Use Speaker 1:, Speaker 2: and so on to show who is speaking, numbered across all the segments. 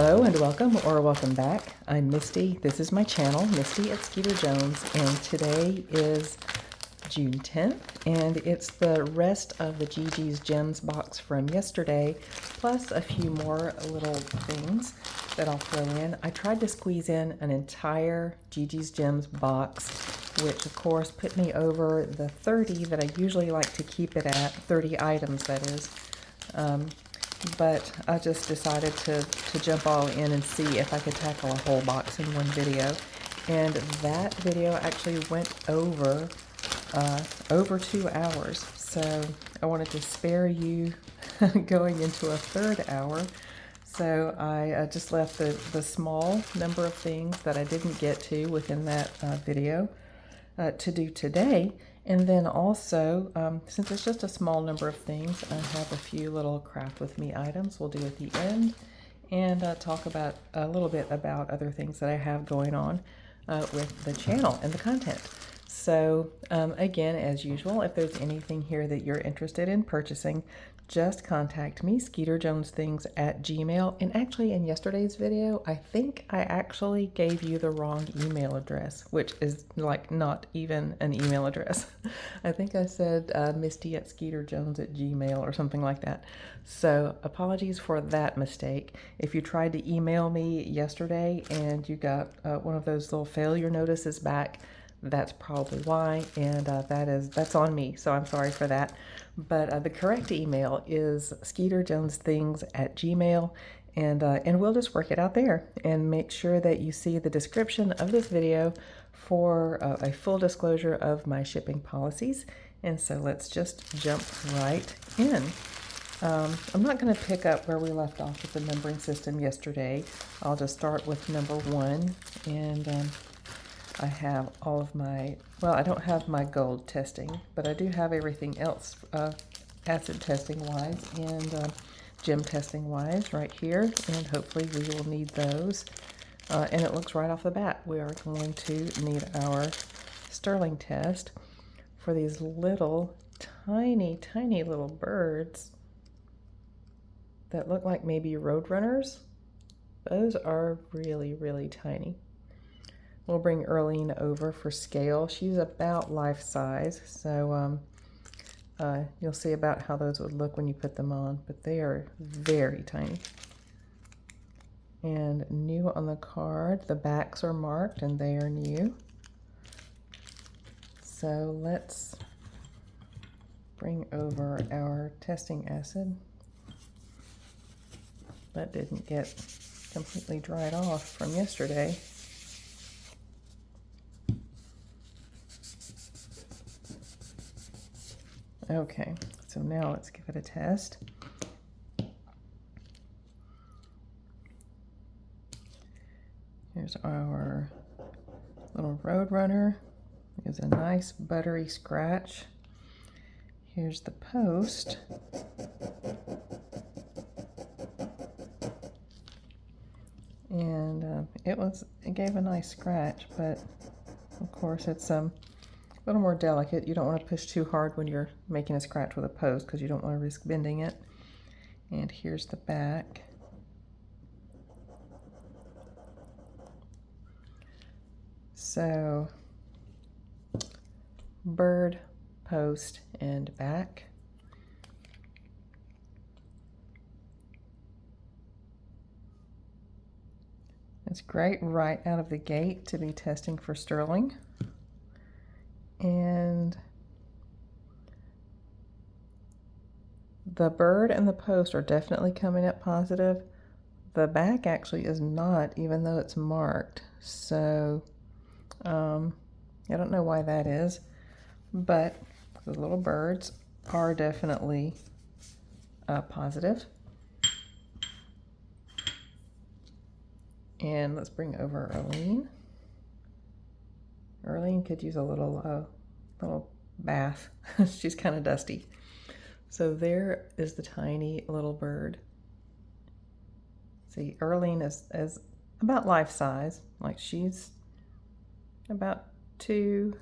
Speaker 1: Hello and welcome, or welcome back. I'm Misty. This is my channel, Misty at Skeeter Jones, and today is June 10th, and it's the rest of the GiGi's Gems box from yesterday, plus a few more little things that I'll throw in. I tried to squeeze in an entire GiGi's Gems box, which of course put me over the 30 that I usually like to keep it at, 30 items that is. But I just decided to jump all in and see if I could tackle a whole box in one video. And that video actually went over 2 hours. So I wanted to spare you going into a third hour. So I just left the small number of things that I didn't get to within that video to do today. And then also, since it's just a small number of things, I have a few little craft with me items we'll do at the end, and talk about a little bit about other things that I have going on with the channel and the content. So again, as usual, if there's anything here that you're interested in purchasing, just contact me, skeeterjonesthings at Gmail. And actually in yesterday's video, I think I actually gave you the wrong email address, which is like not even an email address. I think I said Misty at skeeterjones at Gmail or something like that. So apologies for that mistake. If you tried to email me yesterday and you got one of those little failure notices back, that's probably why, and that's on me, so I'm sorry for that. But the correct email is skeeterjonesthings at Gmail, and we'll just work it out there. And make sure that you see the description of this video for a full disclosure of my shipping policies. And so let's just jump right in. I'm not going to pick up where we left off with the numbering system yesterday. I'll just start with number 1, and I have all of my, well, I don't have my gold testing, but I do have everything else acid testing wise and gem testing wise right here, and hopefully we will need those. And it looks right off the bat we are going to need our sterling test for these little tiny little birds that look like maybe roadrunners. Those are really tiny. We'll bring Earlene over for scale. She's about life size, so you'll see about how those would look when you put them on, but they are very tiny. And new on the card, the backs are marked and they are new. So let's bring over our testing acid. That didn't get completely dried off from yesterday. Okay, so now let's give it a test. Here's our little Roadrunner. There's a nice buttery scratch. Here's the post. And it gave a nice scratch, but of course it's a little more delicate. You don't want to push too hard when you're making a scratch with a post because you don't want to risk bending it. And here's the back. So bird, post, and back. It's great right out of the gate to be testing for sterling. And the bird and the post are definitely coming up positive. The back actually is not, even though it's marked. So I don't know why that is, but the little birds are definitely positive. And let's bring over Earlene. Earlene could use a little bath. She's kind of dusty. So there is the tiny little bird. See, Earlene is about life size. Like she's about 2,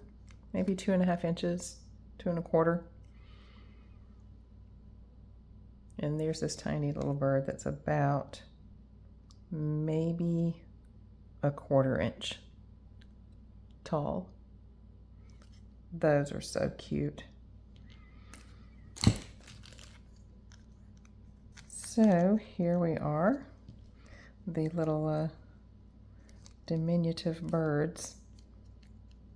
Speaker 1: maybe 2.5 inches, 2.25. And there's this tiny little bird that's about maybe a 1/4 inch tall. Those are so cute. So here we are, the little diminutive birds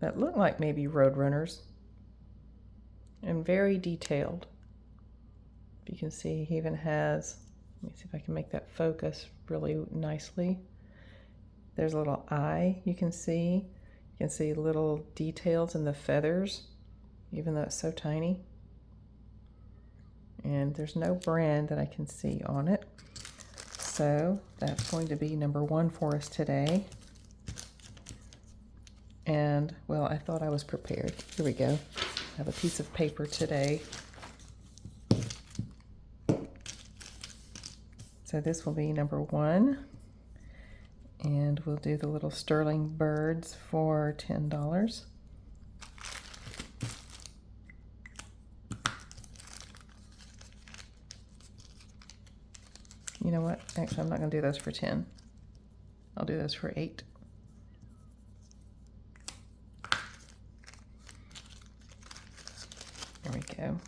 Speaker 1: that look like maybe roadrunners, and very detailed. You can see he even has, let me see if I can make that focus really nicely. There's a little eye you can see. You can see little details in the feathers, even though it's so tiny. And there's no brand that I can see on it. So that's going to be number 1 for us today. And, well, I thought I was prepared. Here we go. I have a piece of paper today. So this will be number 1. And we'll do the little sterling birds for $10. You know what? Actually, I'm not going to do those for 10. I'll do those for 8. There we go.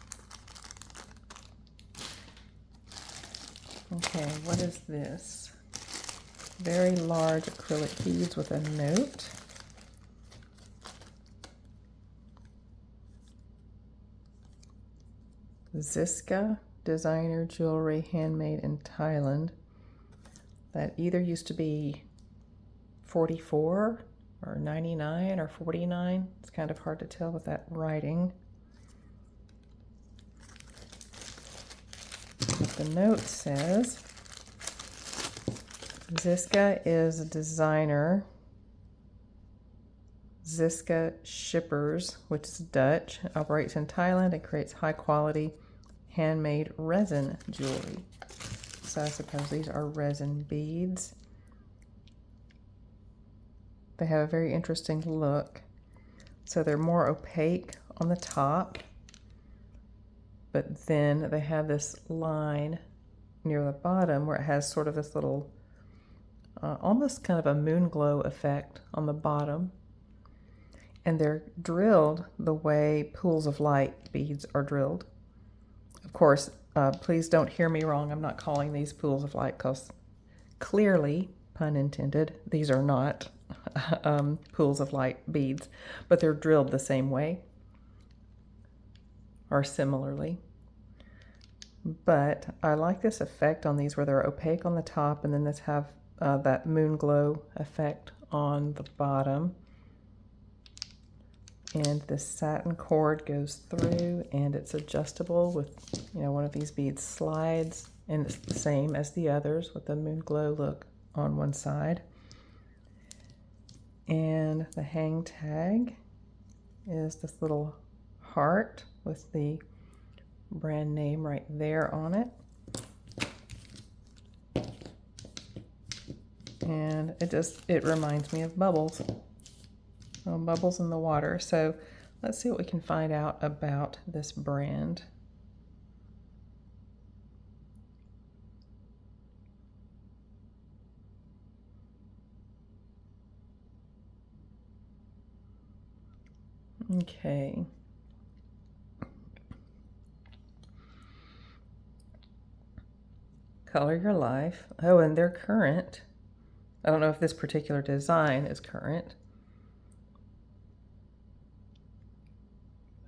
Speaker 1: Okay, what is this? Very large acrylic beads with a note. Ziska designer jewelry, handmade in Thailand. That either used to be 44 or 99 or 49. It's kind of hard to tell with that writing. But the note says, Ziska is a designer. Ziska Shippers, which is Dutch, operates in Thailand and creates high quality handmade resin jewelry. So I suppose these are resin beads. They have a very interesting look. So they're more opaque on the top, but then they have this line near the bottom where it has sort of this little, almost kind of a moon glow effect on the bottom. And they're drilled the way pools of light beads are drilled. Of course, please don't hear me wrong. I'm not calling these pools of light because clearly, pun intended, these are not pools of light beads, but they're drilled the same way or similarly. But I like this effect on these where they're opaque on the top and then this have that moon glow effect on the bottom. And this satin cord goes through and it's adjustable with, one of these beads slides, and it's the same as the others with the moon glow look on one side. And the hang tag is this little heart with the brand name right there on it. And it reminds me of bubbles. Bubbles in the water. So let's see what we can find out about this brand. Okay. Color Your Life. Oh, and they're current. I don't know if this particular design is current.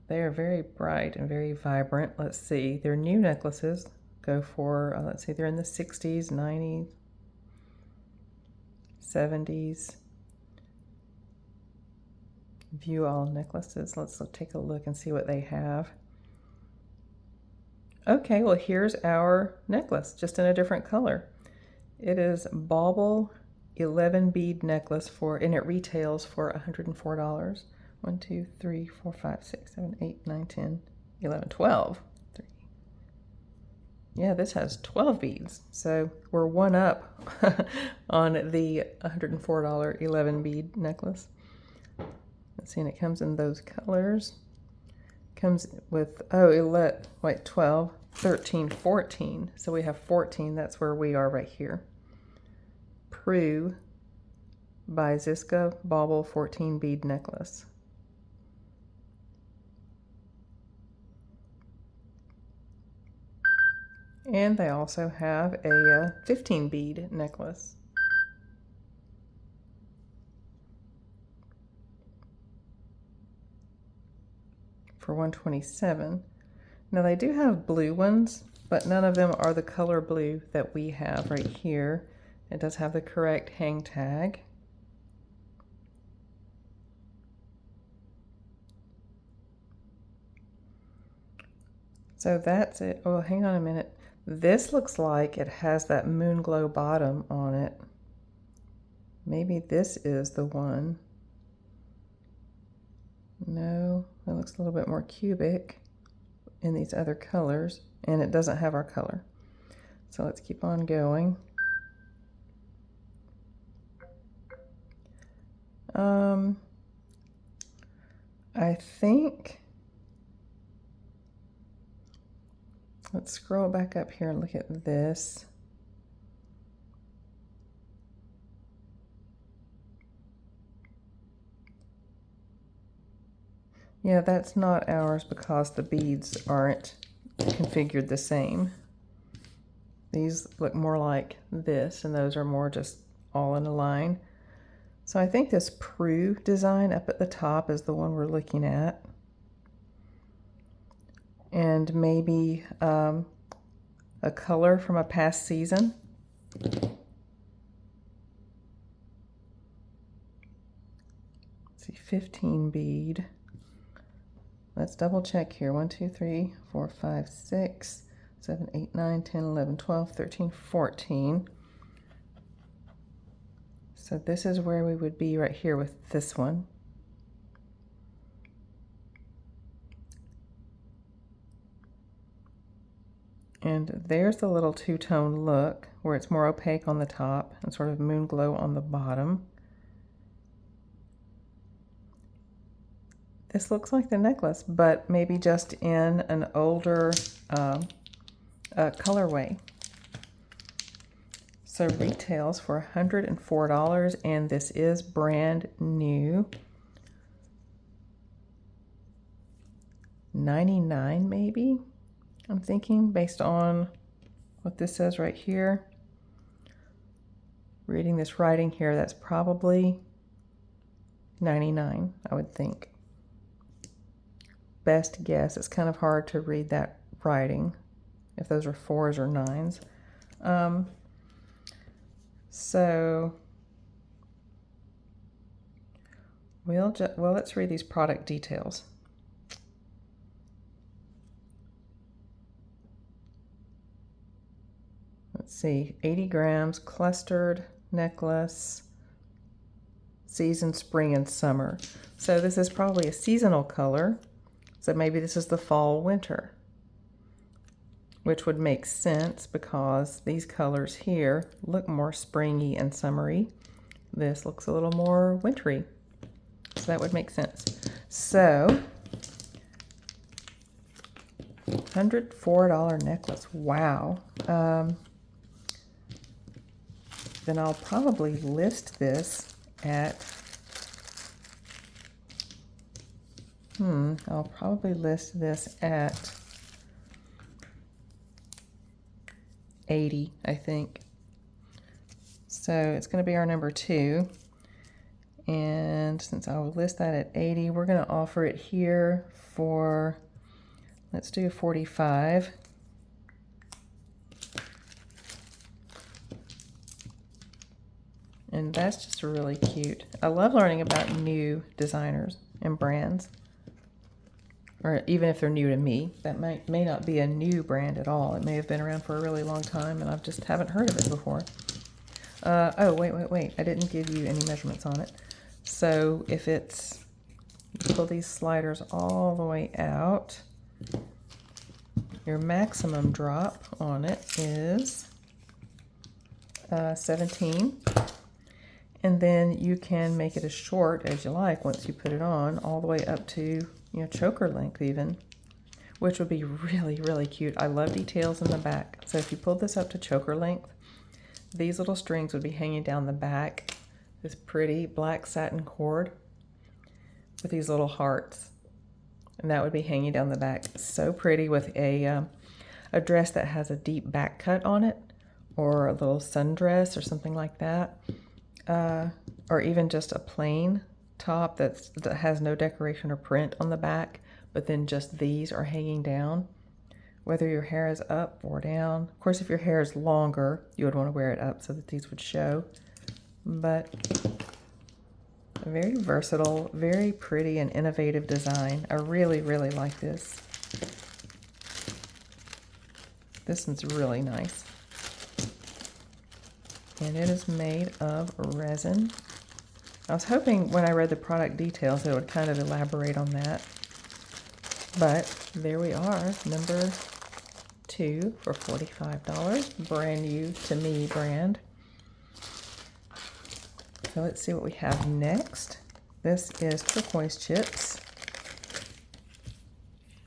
Speaker 1: They are very bright and very vibrant. Let's see, their new necklaces go for, let's see, they're in the 60s, 90s, 70s. View all necklaces. Let's take a look and see what they have. Okay, well, here's our necklace, just in a different color. It is Bauble 11 bead necklace and it retails for $104. 1, 2, 3, 4, 5, 6, 7, 8, 9, 10, 11, 12. 3. Yeah, this has 12 beads. So we're one up on the $104 11 bead necklace. Let's see, and it comes in those colors. Comes with, 12, 13, 14. So we have 14. That's where we are right here. Prue by Ziska Bauble 14 bead necklace. And they also have a 15 bead necklace. For $127. Now they do have blue ones, but none of them are the color blue that we have right here. It does have the correct hang tag. So that's it. Oh, hang on a minute. This looks like it has that moon glow bottom on it. Maybe this is the one. No, it looks a little bit more cubic in these other colors, and it doesn't have our color. So let's keep on going. I think, let's scroll back up here and look at this. Yeah, that's not ours because the beads aren't configured the same. These look more like this, and those are more just all in a line. So I think this Prue design up at the top is the one we're looking at. And maybe a color from a past season. Let's see, 15 bead. Let's double check here. 1, 2, 3, 4, 5, 6, 7, 8, 9, 10, 11, 12, 13, 14. So this is where we would be right here with this one. And there's the little two-tone look where it's more opaque on the top and sort of moon glow on the bottom. This looks like the necklace, but maybe just in an older colorway. So retails for $104, and this is brand new. $99 maybe, I'm thinking, based on what this says right here. Reading this writing here, that's probably $99, I would think. Best guess. It's kind of hard to read that writing, if those are 4s or 9s. So well, let's read these product details. Let's see, 80 grams, clustered necklace, season spring and summer. So this is probably a seasonal color. So maybe this is the fall winter, which would make sense because these colors here look more springy and summery. This looks a little more wintry, so that would make sense. So, $104 necklace, wow. Then I'll probably list this at, I'll probably list this at 80, I think. So it's going to be our number 2. And since I will list that at 80, we're going to offer it here for, let's do 45. And that's just really cute. I love learning about new designers and brands. Or even if they're new to me, that may not be a new brand at all. It may have been around for a really long time and I just haven't heard of it before. Oh, wait. I didn't give you any measurements on it. So if it's, you pull these sliders all the way out, your maximum drop on it is 17. And then you can make it as short as you like once you put it on, all the way up to, choker length even, which would be really, really cute. I love details in the back. So if you pull this up to choker length, these little strings would be hanging down the back, this pretty black satin cord with these little hearts. And that would be hanging down the back. So pretty with a dress that has a deep back cut on it, or a little sundress or something like that. Or even just a plain top that has no decoration or print on the back, but then just these are hanging down, whether your hair is up or down. Of course, if your hair is longer, you would want to wear it up so that these would show. But a very versatile, very pretty and innovative design. I really, really like this. This one's really nice. And it is made of resin. I was hoping when I read the product details it would kind of elaborate on that. But there we are, number 2 for $45. Brand new to me brand. So let's see what we have next. This is turquoise chips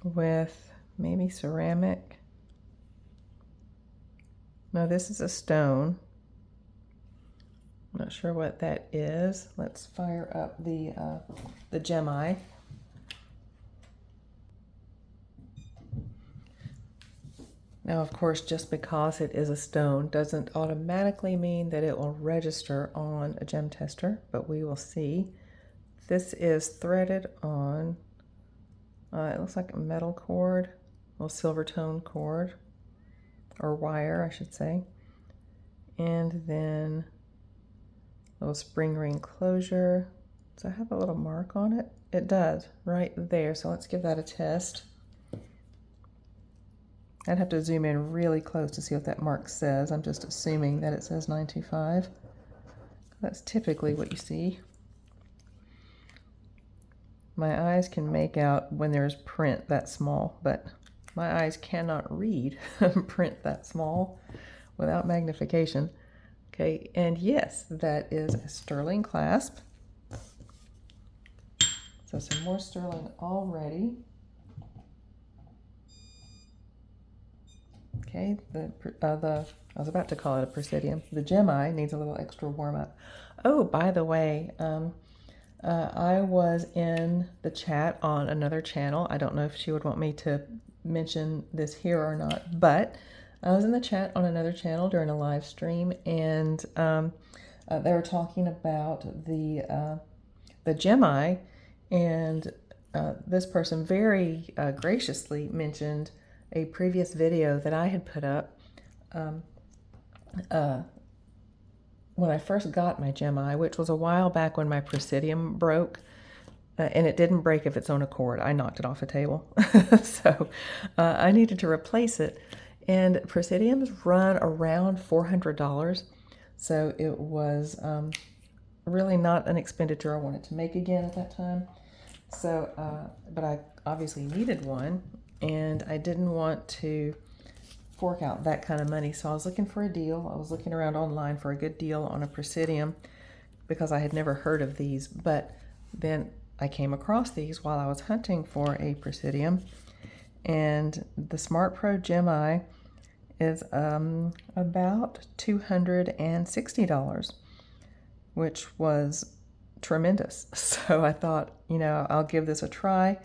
Speaker 1: with maybe ceramic. No, this is a stone. Not sure what that is. Let's fire up the GemEye. Now, of course, just because it is a stone doesn't automatically mean that it will register on a gem tester, but we will see. This is threaded on, it looks like a metal cord, a little silver tone cord, or wire, I should say. And then a little spring ring closure. Does that have a little mark on it? It does, right there. So let's give that a test. I'd have to zoom in really close to see what that mark says. I'm just assuming that it says 925. That's typically what you see. My eyes can make out when there's print that small, but my eyes cannot read print that small without magnification. Okay, and yes, that is a sterling clasp. So some more sterling already. Okay, I was about to call it a Presidium. The GemEye needs a little extra warm up. Oh, by the way, I was in the chat on another channel. I don't know if she would want me to mention this here or not, but I was in the chat on another channel during a live stream, and they were talking about the GemEye, and this person very graciously mentioned a previous video that I had put up when I first got my GemEye, which was a while back when my Presidium broke. And it didn't break of its own accord. I knocked it off a table. So I needed to replace it. And Presidiums run around $400. So it was really not an expenditure I wanted to make again at that time. So, but I obviously needed one, and I didn't want to fork out that kind of money. So I was looking for a deal. I was looking around online for a good deal on a Presidium because I had never heard of these. But then I came across these while I was hunting for a Presidium, and the SmartPro GemEye is about $260, which was tremendous. So I thought, you know, I'll give this a try.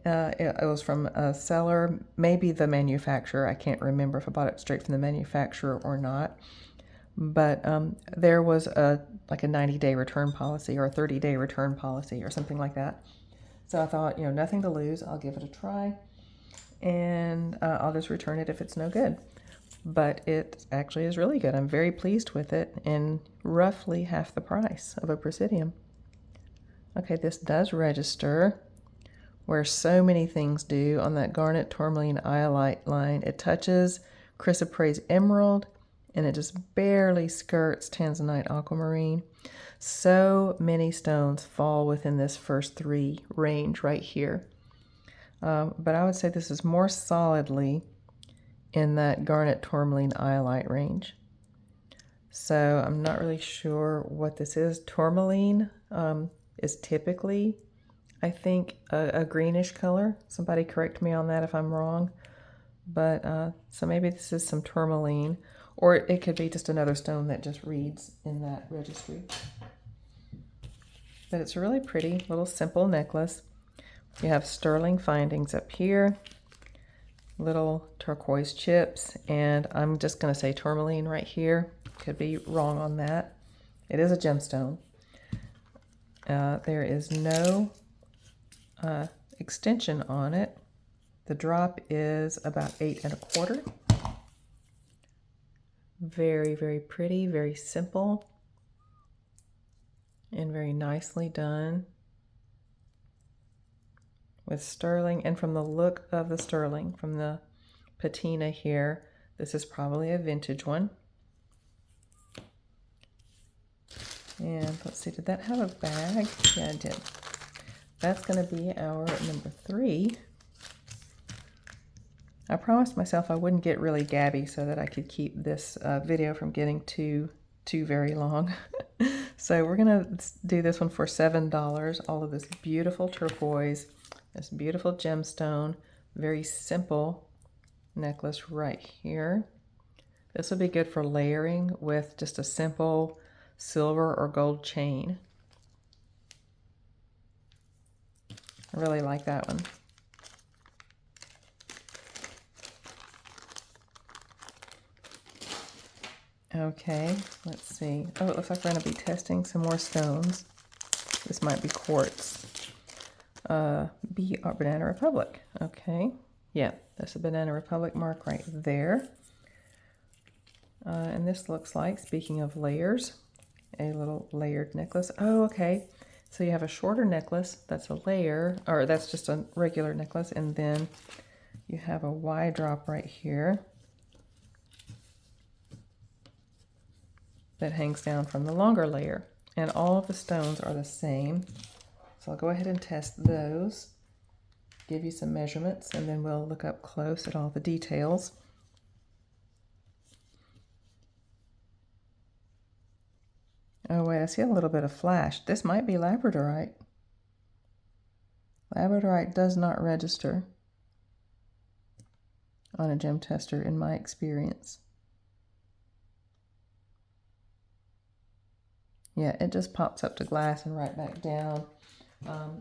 Speaker 1: It was from a seller, maybe the manufacturer. I can't remember if I bought it straight from the manufacturer or not. But there was like a 90-day return policy or a 30-day return policy or something like that. So I thought, you know, nothing to lose. I'll give it a try, and I'll just return it if it's no good. But it actually is really good. I'm very pleased with it, and roughly half the price of a Presidium. Okay, this does register where so many things do on that garnet tourmaline iolite line. It touches chrysoprase emerald, and it just barely skirts tanzanite aquamarine. So many stones fall within this first 3 range right here. But I would say this is more solidly in that garnet tourmaline iolite range. So I'm not really sure what this is. Tourmaline is typically, I think, a greenish color. Somebody correct me on that if I'm wrong. But so maybe this is some tourmaline, or it could be just another stone that just reads in that registry. But it's a really pretty little simple necklace. You have sterling findings up here, little turquoise chips, and I'm just going to say tourmaline right here. Could be wrong on that. It is a gemstone. There is no extension on it. The drop is about 8 1/4. Very, very pretty, very simple, and very nicely done with sterling. And from the look of the sterling, from the patina here, this is probably a vintage one. And let's see, did that have a bag? Yeah, it did. That's going to be our number 3. I promised myself I wouldn't get really gabby so that I could keep this video from getting too very long. So we're going to do this one for $7. All of this beautiful turquoise, this beautiful gemstone, very simple necklace right here. This will be good for layering with just a simple silver or gold chain. I really like that one. Okay, let's see. Oh, it looks like we're going to be testing some more stones. This might be quartz. Banana Republic. Okay, yeah, that's a Banana Republic mark right there. And this looks like, speaking of layers, a little layered necklace. Oh, okay. So you have a shorter necklace, that's a layer, or that's just a regular necklace, and then you have a Y drop right here that hangs down from the longer layer. And all of the stones are the same. So I'll go ahead and test those, give you some measurements, and then we'll look up close at all the details. Oh wait, I see a little bit of flash. This might be labradorite. Labradorite does not register on a gem tester in my experience. Yeah, it just pops up to glass and right back down.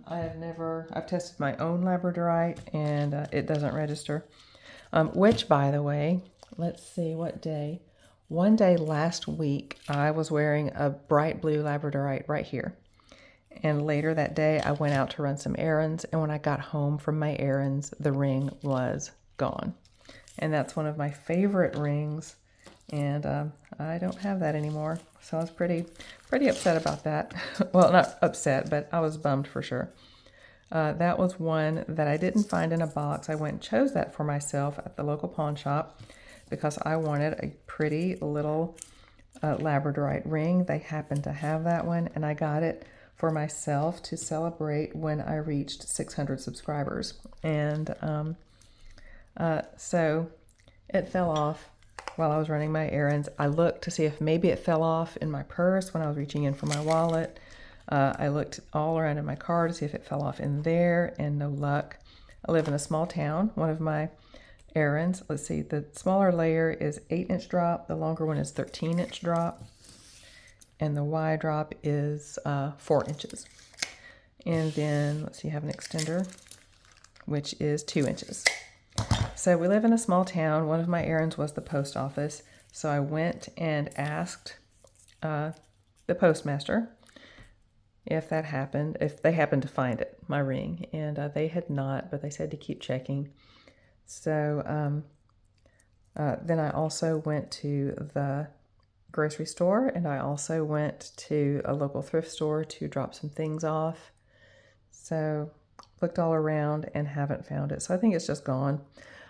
Speaker 1: I've tested my own labradorite and it doesn't register. Which, by the way, let's see what day. One day last week, I was wearing a bright blue labradorite right here. And later that day, I went out to run some errands. And when I got home from my errands, the ring was gone. And that's one of my favorite rings. And I don't have that anymore. So I was pretty upset about that. Well, not upset, but I was bummed for sure. That was one that I didn't find in a box. I went and chose that for myself at the local pawn shop because I wanted a pretty little labradorite ring. They happened to have that one, and I got it for myself to celebrate when I reached 600 subscribers. And so it fell off while I was running my errands. I looked to see if maybe it fell off in my purse when I was reaching in for my wallet. I looked all around in my car to see if it fell off in there, and no luck. I live in a small town. One of my errands, let's see, the smaller layer is 8-inch drop, the longer one is 13-inch drop, and the Y drop is 4 inches. And then, let's see, you have an extender, which is 2 inches. So we live in a small town. One of my errands was the post office. So I went and asked the postmaster if that happened, if they happened to find it, my ring. And they had not, but they said to keep checking. So then I also went to the grocery store, and I also went to a local thrift store to drop some things off. So looked all around and haven't found it. So I think it's just gone.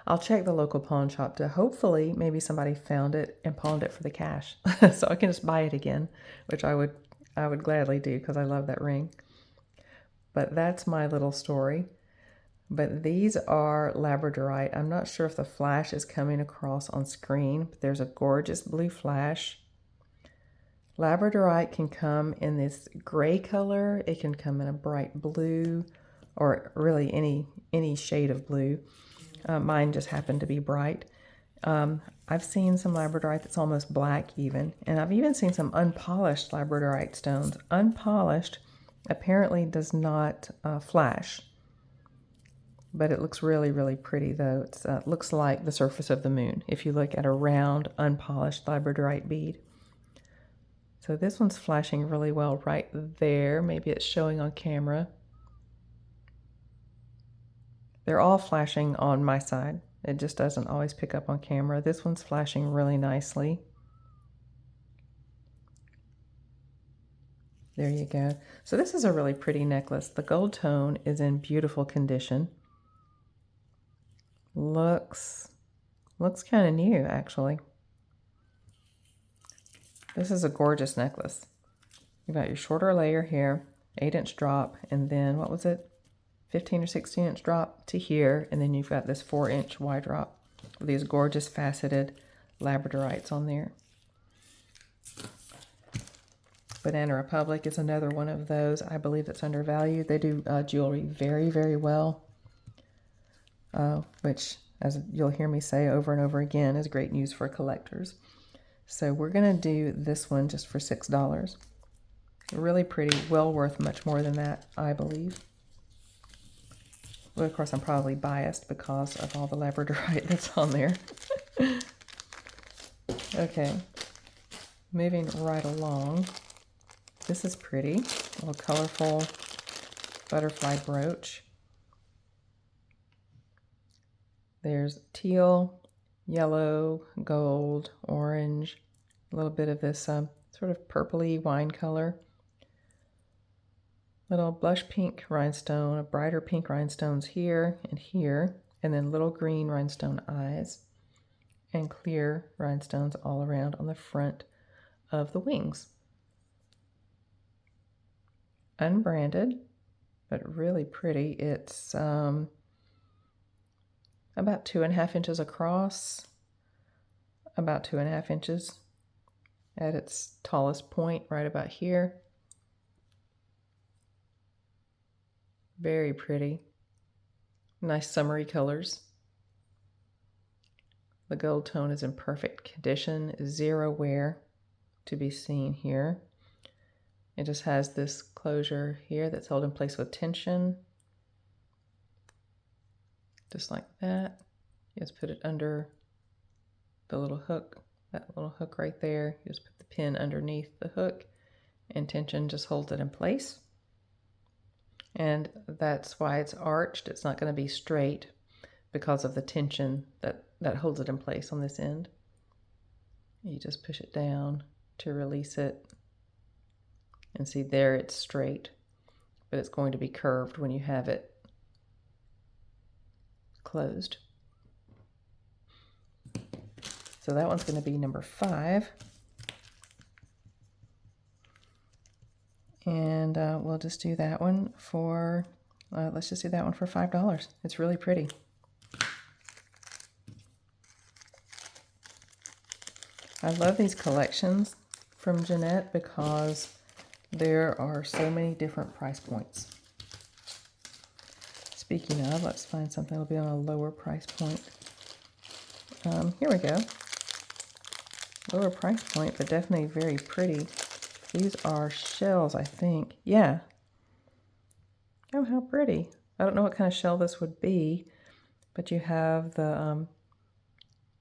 Speaker 1: I'll check the local pawn shop to hopefully maybe somebody found it and pawned it for the cash. So I can just buy it again, which I would gladly do because I love that ring. But that's my little story. But these are labradorite. I'm not sure if the flash is coming across on screen, but there's a gorgeous blue flash. Labradorite can come in this gray color. It can come in a bright blue, or really any shade of blue. Mine just happened to be bright. I've seen some labradorite that's almost black even, and I've even seen some unpolished labradorite stones. Unpolished apparently does not flash, but it looks really, really pretty though. It looks like the surface of the moon if you look at a round, unpolished labradorite bead. So this one's flashing really well right there. Maybe it's showing on camera. They're all flashing on my side. It just doesn't always pick up on camera. This one's flashing really nicely. There you go. So this is a really pretty necklace. The gold tone is in beautiful condition. Looks kind of new, actually. This is a gorgeous necklace. You've got your shorter layer here, 8-inch drop, and then, what was it? 15 or 16-inch drop to here, and then you've got this 4-inch wide drop with these gorgeous faceted labradorites on there. Banana Republic is another one of those. I believe that's undervalued. They do jewelry very, very well, which, as you'll hear me say over and over again, is great news for collectors. So we're going to do this one just for $6. Really pretty, well worth much more than that, I believe. Well, of course, I'm probably biased because of all the labradorite that's on there. Okay, moving right along. This is pretty, a little colorful butterfly brooch. There's teal, yellow, gold, orange, a little bit of this sort of purpley wine color. Little blush pink rhinestone, a brighter pink rhinestones here, and then little green rhinestone eyes, and clear rhinestones all around on the front of the wings. Unbranded, but really pretty. It's about 2.5 inches across, about 2.5 inches at its tallest point, right about here. Very pretty. Nice summery colors. The gold tone is in perfect condition, zero wear to be seen here. It just has this closure here that's held in place with tension. Just like that. You just put it under the little hook, that little hook right there. You just put the pin underneath the hook, and tension just holds it in place. And that's why it's arched. It's not going to be straight because of the tension that holds it in place on this end. You just push it down to release it. And see, there it's straight, but it's going to be curved when you have it closed. So that one's going to be number 5. And we'll just do that one for, let's just do that one for $5. It's really pretty. I love these collections from Jeanette because there are so many different price points. Speaking of, let's find something that'll be on a lower price point. Here we go. Lower price point, but definitely very pretty. These are shells, I think. Yeah. Oh, how pretty. I don't know what kind of shell this would be, but you have the,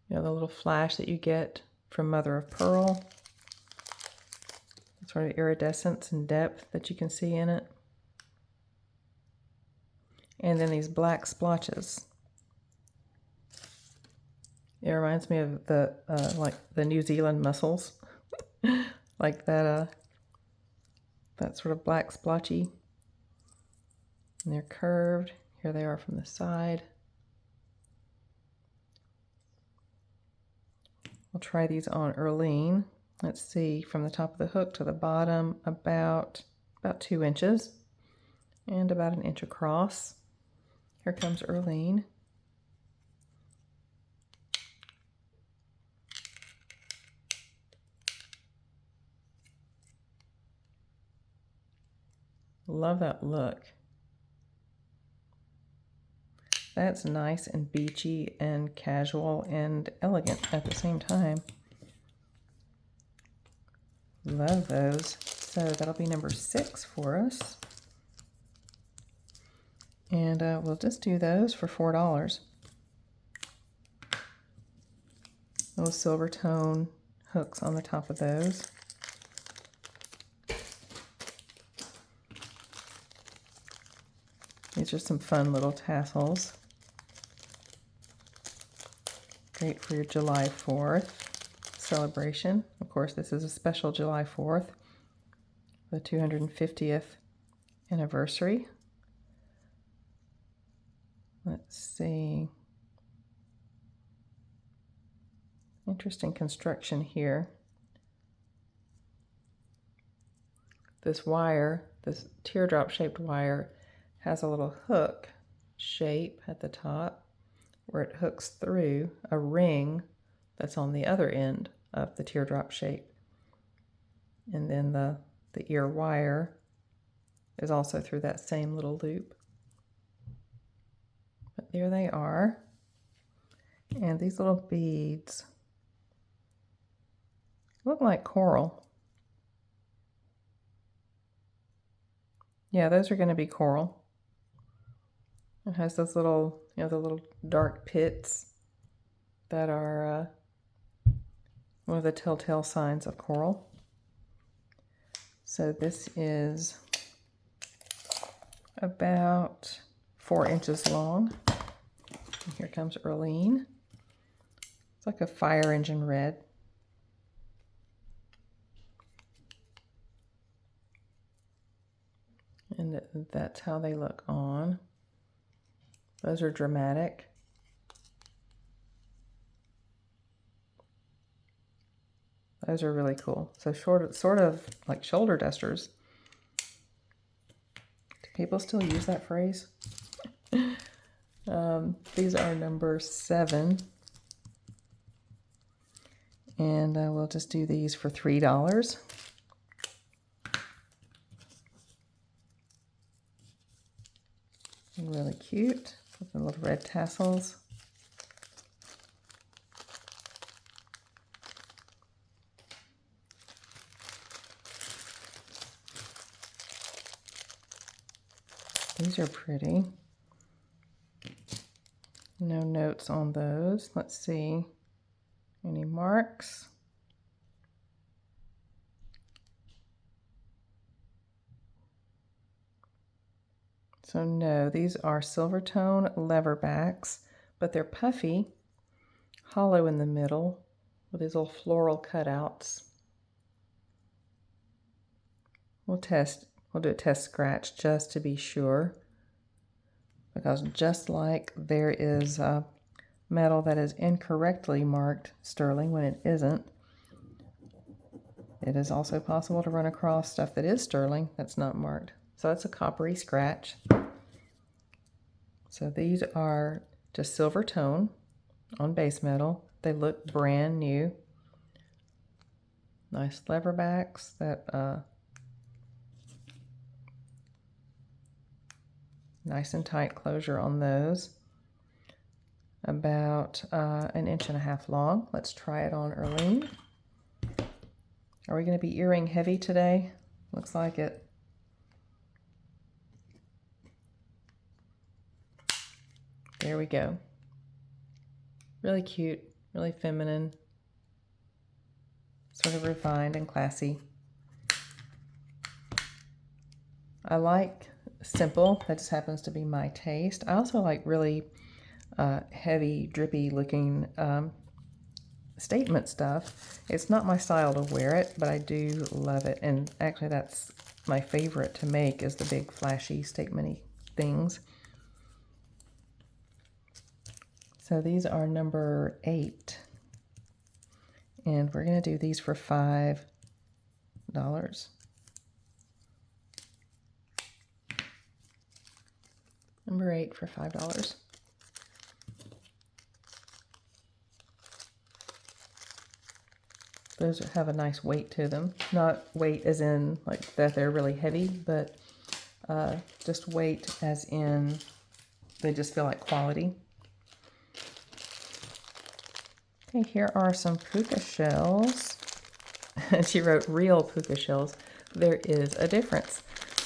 Speaker 1: the little flash that you get from mother of pearl. Sort of iridescence and depth that you can see in it. And then these black splotches. It reminds me of the, like the New Zealand mussels. Like that, that sort of black splotchy. And they're curved. Here they are from the side. We'll try these on Erlene. Let's see, from the top of the hook to the bottom, about 2 inches and about 1 inch across. Here comes Erlene. Love that look. That's nice and beachy and casual and elegant at the same time. Love those. So that'll be number 6 for us. And we'll just do those for $4. Little silver tone hooks on the top of those. These are some fun little tassels. Great for your July 4th celebration. Of course, this is a special July 4th, the 250th anniversary. Let's see. Interesting construction here. This wire, this teardrop shaped wire, has a little hook shape at the top where it hooks through a ring that's on the other end of the teardrop shape. And then the ear wire is also through that same little loop. But there they are. And these little beads look like coral. Yeah, those are going to be coral. It has those little, the little dark pits that are one of the telltale signs of coral. So this is about 4 inches long. And here comes Earlene. It's like a fire engine red. And that's how they look on. Those are dramatic. Those are really cool. So sort of like shoulder dusters. Do people still use that phrase? These are number 7. And we'll just do these for $3. Really cute with the little red tassels. These are pretty. No notes on those. Let's see. Any marks? So no, these are silver tone leverbacks, but they're puffy, hollow in the middle, with these little floral cutouts. We'll do a test scratch just to be sure, because just like there is metal that is incorrectly marked sterling when it isn't, it is also possible to run across stuff that is sterling that's not marked. So it's a coppery scratch. So these are just silver tone on base metal. They look brand new. Nice leverbacks that nice and tight closure on those. About 1.5 inches long. Let's try it on Earlene. Are we going to be earring heavy today? Looks like it. There we go. Really cute, really feminine, sort of refined and classy. I like simple. That just happens to be my taste. I also like really heavy, drippy looking statement stuff. It's not my style to wear it, but I do love it. And actually that's my favorite to make, is the big flashy statement-y things. So these are number 8. And we're going to do these for $5. Number 8 for $5. Those have a nice weight to them. Not weight as in like that they're really heavy, but just weight as in they just feel like quality. Okay, here are some puka shells. And she wrote real puka shells. There is a difference.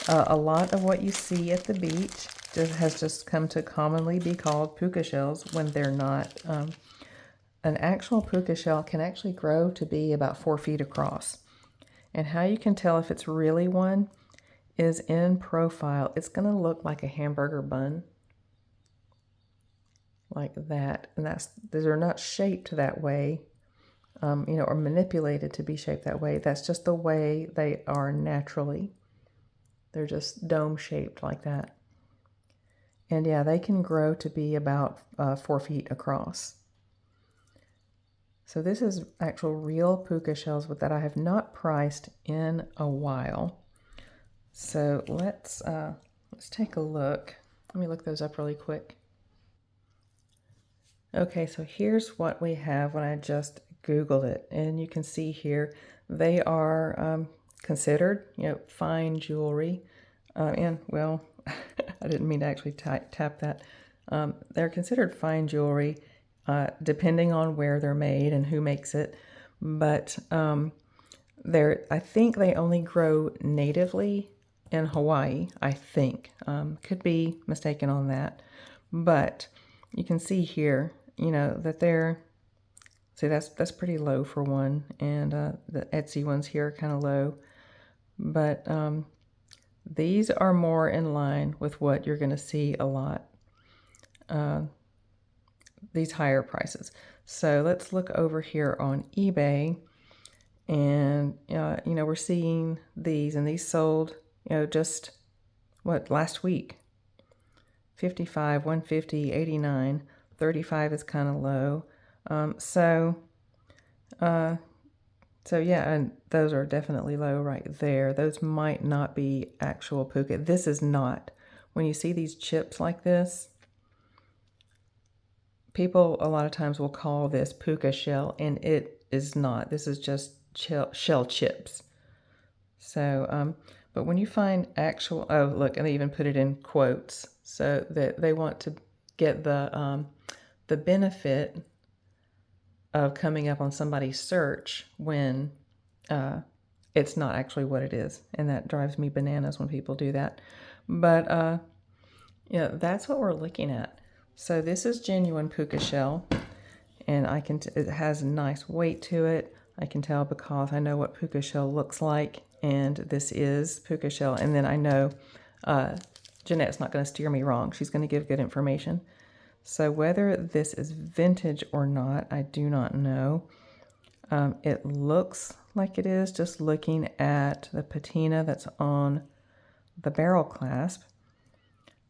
Speaker 1: A lot of what you see at the beach has just come to commonly be called puka shells when they're not. An actual puka shell can actually grow to be about 4 feet across. And how you can tell if it's really one is in profile. It's going to look like a hamburger bun. Like that. And they're not shaped that way, or manipulated to be shaped that way. That's just the way they are naturally. They're just dome shaped like that. And yeah, they can grow to be about 4 feet across. So this is actual real puka shells that I have not priced in a while. So let's take a look. Let me look those up really quick. Okay, so here's what we have when I just Googled it. And you can see here, they are considered, fine jewelry. And, well, I didn't mean to actually tap that. They're considered fine jewelry depending on where they're made and who makes it. But I think they only grow natively in Hawaii, I think. Could be mistaken on that. But you can see here, that they're, see, that's pretty low for one. And the Etsy ones here are kind of low. But these are more in line with what you're going to see a lot. These higher prices. So let's look over here on eBay. And, we're seeing these. And these sold, just, last week. 55, 150, 89. 35 is kind of low. So yeah, and those are definitely low right there. Those might not be actual puka. This is not. When you see these chips like this, people a lot of times will call this puka shell, and it is not. This is just shell chips. So, but when you find actual, oh, look, and they even put it in quotes so that they want to get the benefit of coming up on somebody's search when it's not actually what it is. And that drives me bananas when people do that. But, that's what we're looking at. So this is genuine puka shell, and it has a nice weight to it. I can tell because I know what puka shell looks like, and this is puka shell. And then I know Jeanette's not going to steer me wrong. She's going to give good information. So whether this is vintage or not, I do not know. It looks like it is just looking at the patina that's on the barrel clasp.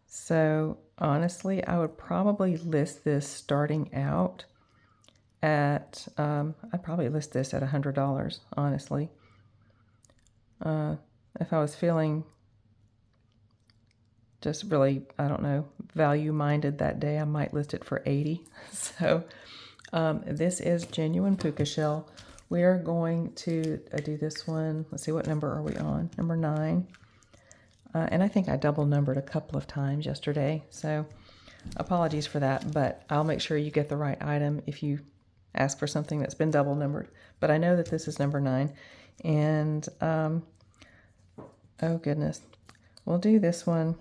Speaker 1: So honestly, I would probably list this starting out at, I'd probably list this at $100, honestly. If I was feeling just really, I don't know, value-minded that day, I might list it for $80. So this is genuine puka shell. We are going to do this one. Let's see, what number are we on? Number 9. And I think I double numbered a couple of times yesterday, so apologies for that, but I'll make sure you get the right item if you ask for something that's been double numbered. But I know that this is number 9, and oh goodness, we'll do this one.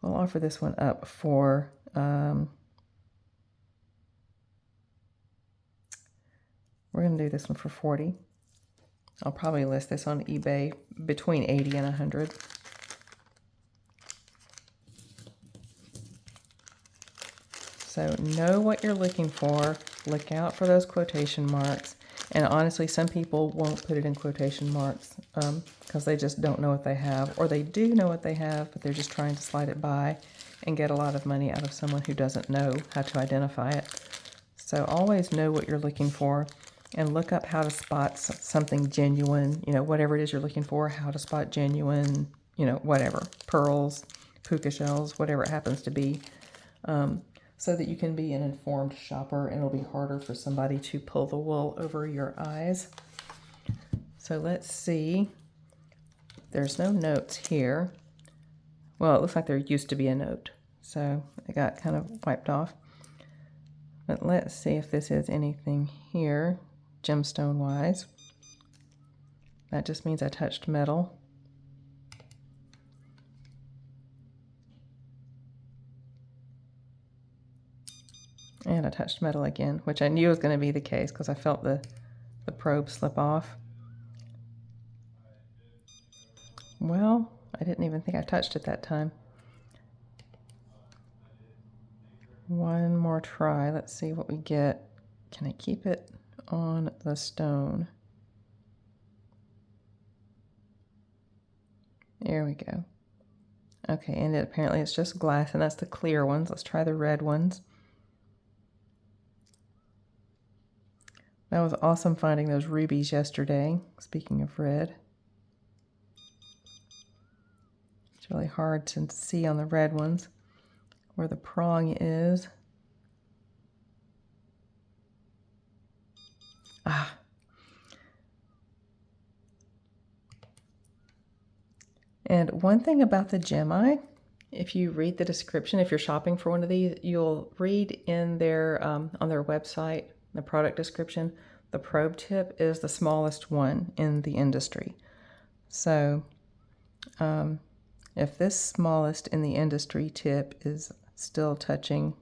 Speaker 1: We'll offer this one up for we're going to do this one for $40. I'll probably list this on eBay between $80 and $100. So know what you're looking for. Look out for those quotation marks. And honestly, some people won't put it in quotation marks because they just don't know what they have. Or they do know what they have, but they're just trying to slide it by and get a lot of money out of someone who doesn't know how to identify it. So always know what you're looking for and look up how to spot something genuine, whatever it is you're looking for, how to spot genuine, whatever, pearls, puka shells, whatever it happens to be. So that you can be an informed shopper and it'll be harder for somebody to pull the wool over your eyes. So let's see. There's no notes here. Well, it looks like there used to be a note. so it got kind of wiped off. But let's see if this is anything here, gemstone-wise. That just means I touched metal. And I touched metal again, which I knew was going to be the case because I felt the probe slip off. Well, I didn't even think I touched it that time. One more try. Let's see what we get. Can I keep it on the stone? There we go. Okay, and apparently it's just glass, and that's the clear ones. Let's try the red ones. That was awesome finding those rubies yesterday, speaking of red. It's really hard to see on the red ones where the prong is. Ah. And one thing about the GemEye, if you read the description, if you're shopping for one of these, you'll read in their on their website, the product description, the probe tip is the smallest one in the industry. So if this smallest in the industry tip is still touching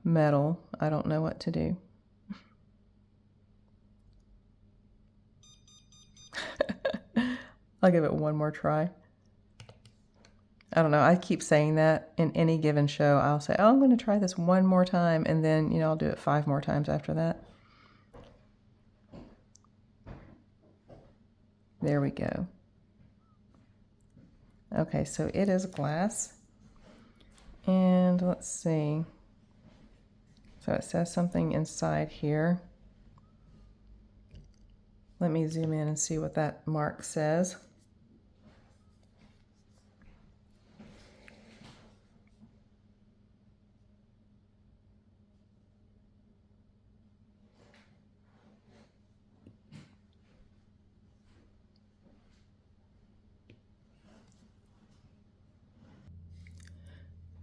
Speaker 1: metal, I don't know what to do. I'll give it one more try. I don't know, I keep saying that in any given show. I'll say, oh, I'm going to try this one more time, and then, you know, I'll do it 5 more times after that. There we go. Okay, so it is glass. And let's see. So it says something inside here. Let me zoom in and see what that mark says.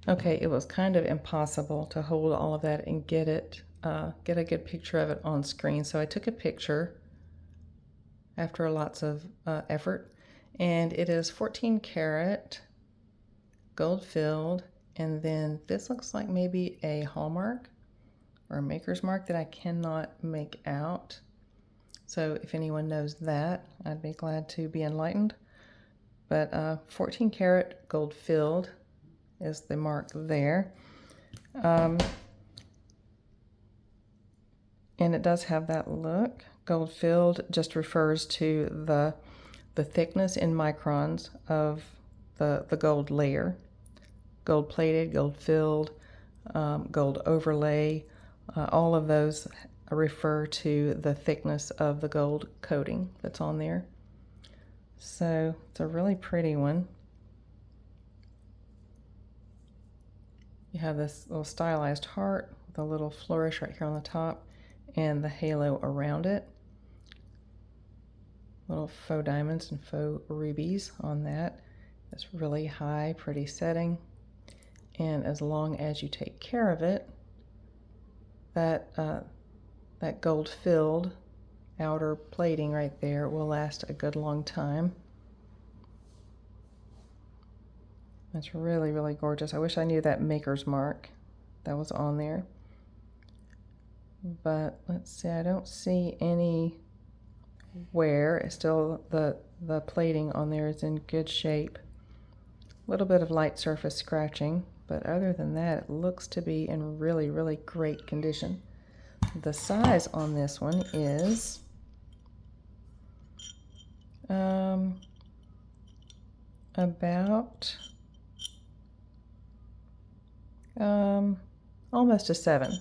Speaker 1: Okay, it was kind of impossible to hold all of that and get a good picture of it on screen. So I took a picture after lots of effort, and it is 14 karat gold filled, and then this looks like maybe a hallmark or a maker's mark that I cannot make out. So if anyone knows that, I'd be glad to be enlightened. But 14 karat gold filled is the mark there. And it does have that look. Gold filled just refers to the thickness in microns of the gold layer. Gold plated, gold filled, gold overlay, all of those refer to the thickness of the gold coating that's on there. So it's a really pretty one. You have this little stylized heart with a little flourish right here on the top and the halo around it. Little faux diamonds and faux rubies on that. It's really high, pretty setting. And as long as you take care of it, that gold filled outer plating right there will last a good long time. That's really, really gorgeous. I wish I knew that maker's mark that was on there. But let's see, I don't see any wear. It's still the plating on there is in good shape. A little bit of light surface scratching, but other than that, it looks to be in really, really great condition. The size on this one is about almost a 7.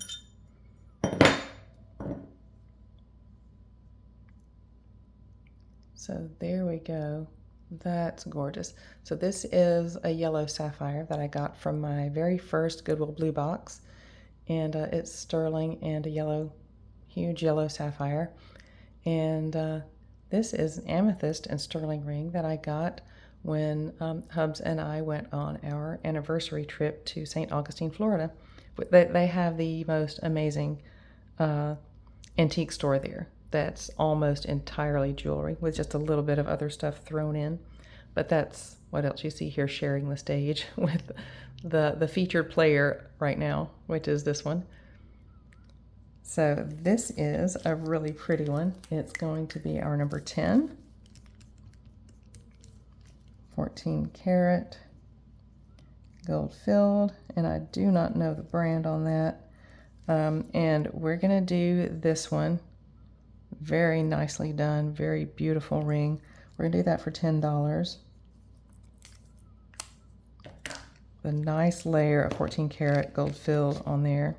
Speaker 1: So there we go. That's gorgeous. So this is a yellow sapphire that I got from my very first Goodwill Blue box. And it's sterling and a yellow, huge yellow sapphire. And this is an amethyst and sterling ring that I got when Hubs and I went on our anniversary trip to St. Augustine, Florida. They have the most amazing antique store there that's almost entirely jewelry with just a little bit of other stuff thrown in. But that's what else you see here sharing the stage with the featured player right now, which is this one. So this is a really pretty one. It's going to be our number 10. 14 karat, gold filled, and I do not know the brand on that. And we're gonna do this one. Very nicely done, very beautiful ring. We're gonna do that for $10. The nice layer of 14 karat gold filled on there.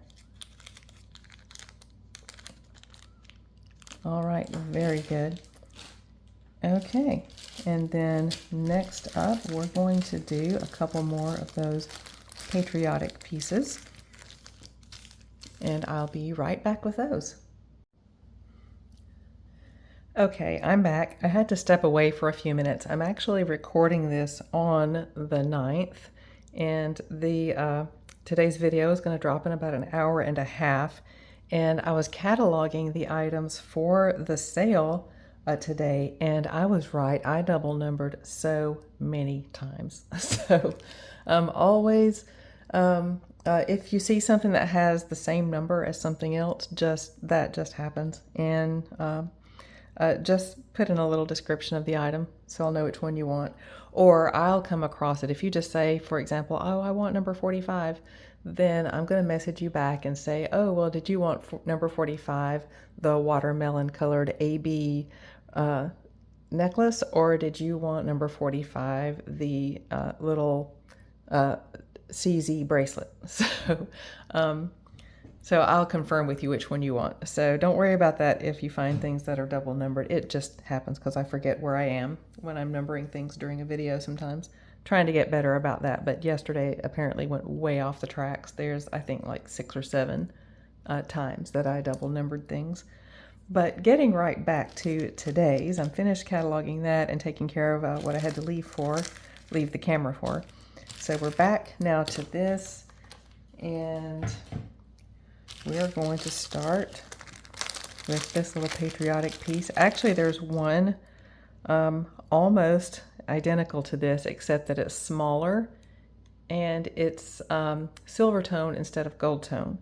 Speaker 1: All right, very good. Okay, and then next up, we're going to do a couple more of those patriotic pieces. And I'll be right back with those. Okay, I'm back. I had to step away for a few minutes. I'm actually recording this on the 9th, and today's video is going to drop in about an hour and a half. And I was cataloging the items for the sale today, and I was right. I double numbered so many times. So always, if you see something that has the same number as something else, that just happens. And just put in a little description of the item so I'll know which one you want. Or I'll come across it. If you just say, for example, oh, I want number 45, then I'm going to message you back and say, oh, well, did you want number 45, the watermelon colored AB necklace, or did you want number 45, the little CZ bracelet? So I'll confirm with you which one you want. So don't worry about that if you find things that are double numbered. It just happens because I forget where I am when I'm numbering things during a video sometimes. Trying to get better about that, but yesterday apparently went way off the tracks. There's, I think, like 6 or 7 times that I double numbered things. But getting right back to today's, I'm finished cataloging that and taking care of what I had to leave the camera for. So we're back now to this, and we are going to start with this little patriotic piece. Actually, there's one almost identical to this, except that it's smaller and it's silver tone instead of gold tone.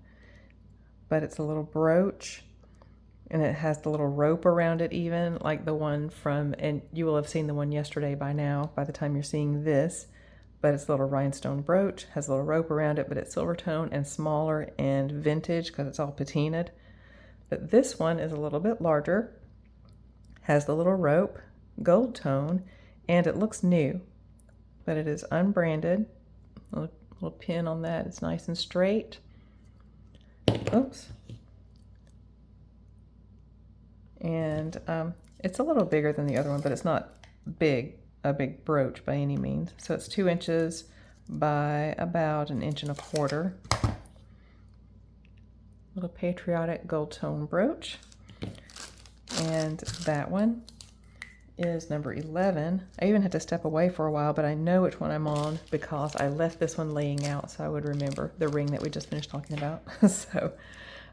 Speaker 1: But it's a little brooch, and it has the little rope around it, even like the one from, and you will have seen the one yesterday by now, by the time you're seeing this. But it's a little rhinestone brooch, has a little rope around it, but it's silver tone and smaller and vintage because it's all patinaed. But this one is a little bit larger, has the little rope, gold tone, and it looks new, but it is unbranded. A little pin on that, it's nice and straight. Oops. And it's a little bigger than the other one, but it's not a big brooch by any means. So it's 2 inches by about 1.25 inches. Little patriotic gold tone brooch. And that one is number 11. I even had to step away for a while, but I know which one I'm on because I left this one laying out so I would remember the ring that we just finished talking about. So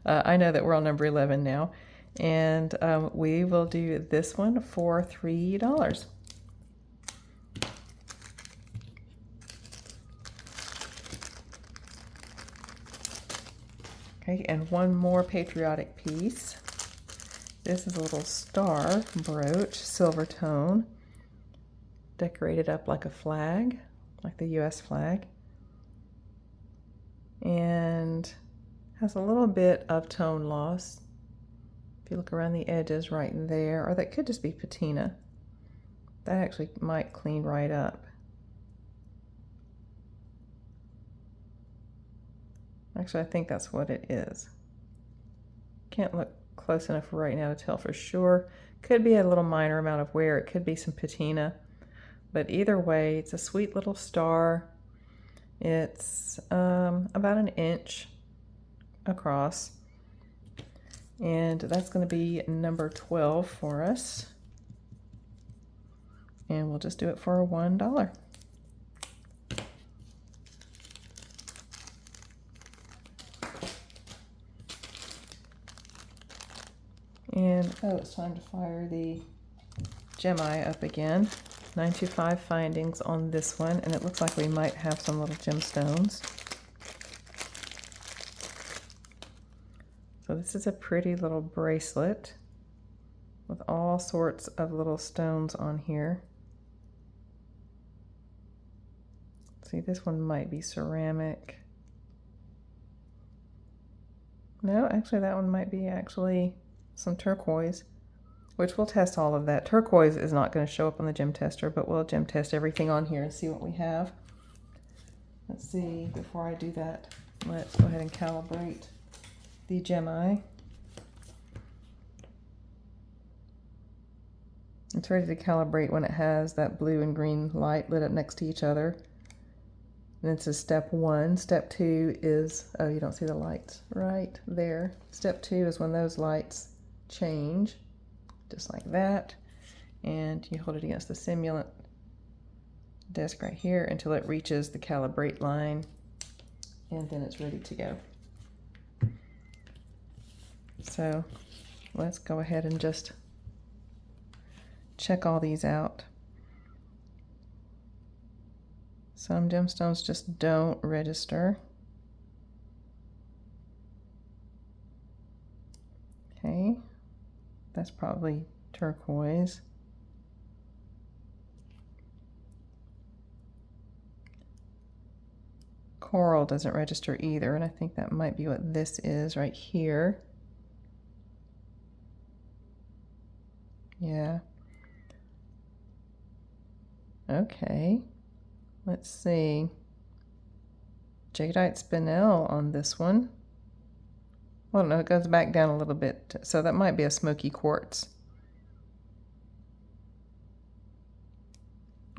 Speaker 1: I know that we're on number 11 now. And we will do this one for $3. Okay, and one more patriotic piece. This is a little star brooch, silver tone, decorated up like a flag, like the US flag, and has a little bit of tone loss. If you look around the edges right there, or that could just be patina. That actually might clean right up. Actually, I think that's what it is. Can't look close enough right now to tell for sure. Could be a little minor amount of wear. It could be some patina. But either way, it's a sweet little star. It's about 1 inch across. And that's going to be number 12 for us. And we'll just do it for $1. And oh, it's time to fire the GemEye up again. 925 findings on this one, and it looks like we might have some little gemstones. So this is a pretty little bracelet with all sorts of little stones on here. See, this one might be ceramic. No, actually that one might be actually some turquoise, which we'll test all of that. Turquoise is not going to show up on the gem tester, but we'll gem test everything on here and see what we have. Let's see, before I do that, let's go ahead and calibrate the GemEye. It's ready to calibrate when it has that blue and green light lit up next to each other. And this is step 1. Step 2 is, oh, you don't see the lights right there. Step 2 is when those lights change, just like that. And you hold it against the simulant disc right here until it reaches the calibrate line, and then it's ready to go. So let's go ahead and just check all these out. Some gemstones just don't register. Okay, that's probably turquoise. Coral doesn't register either, and I think that might be what this is right here. Yeah. Okay. Let's see. Jadeite spinel on this one. Well, no, it goes back down a little bit, so that might be a smoky quartz.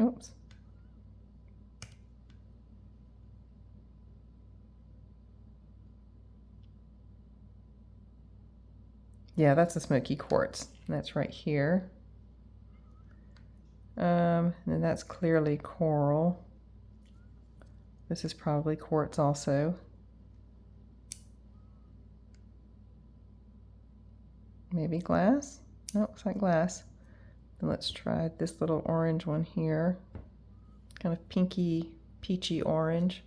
Speaker 1: Oops. Yeah, that's a smoky quartz. That's right here. And that's clearly coral. This is probably quartz also. Maybe glass? No, looks like glass. And let's try this little orange one here. Kind of pinky, peachy orange.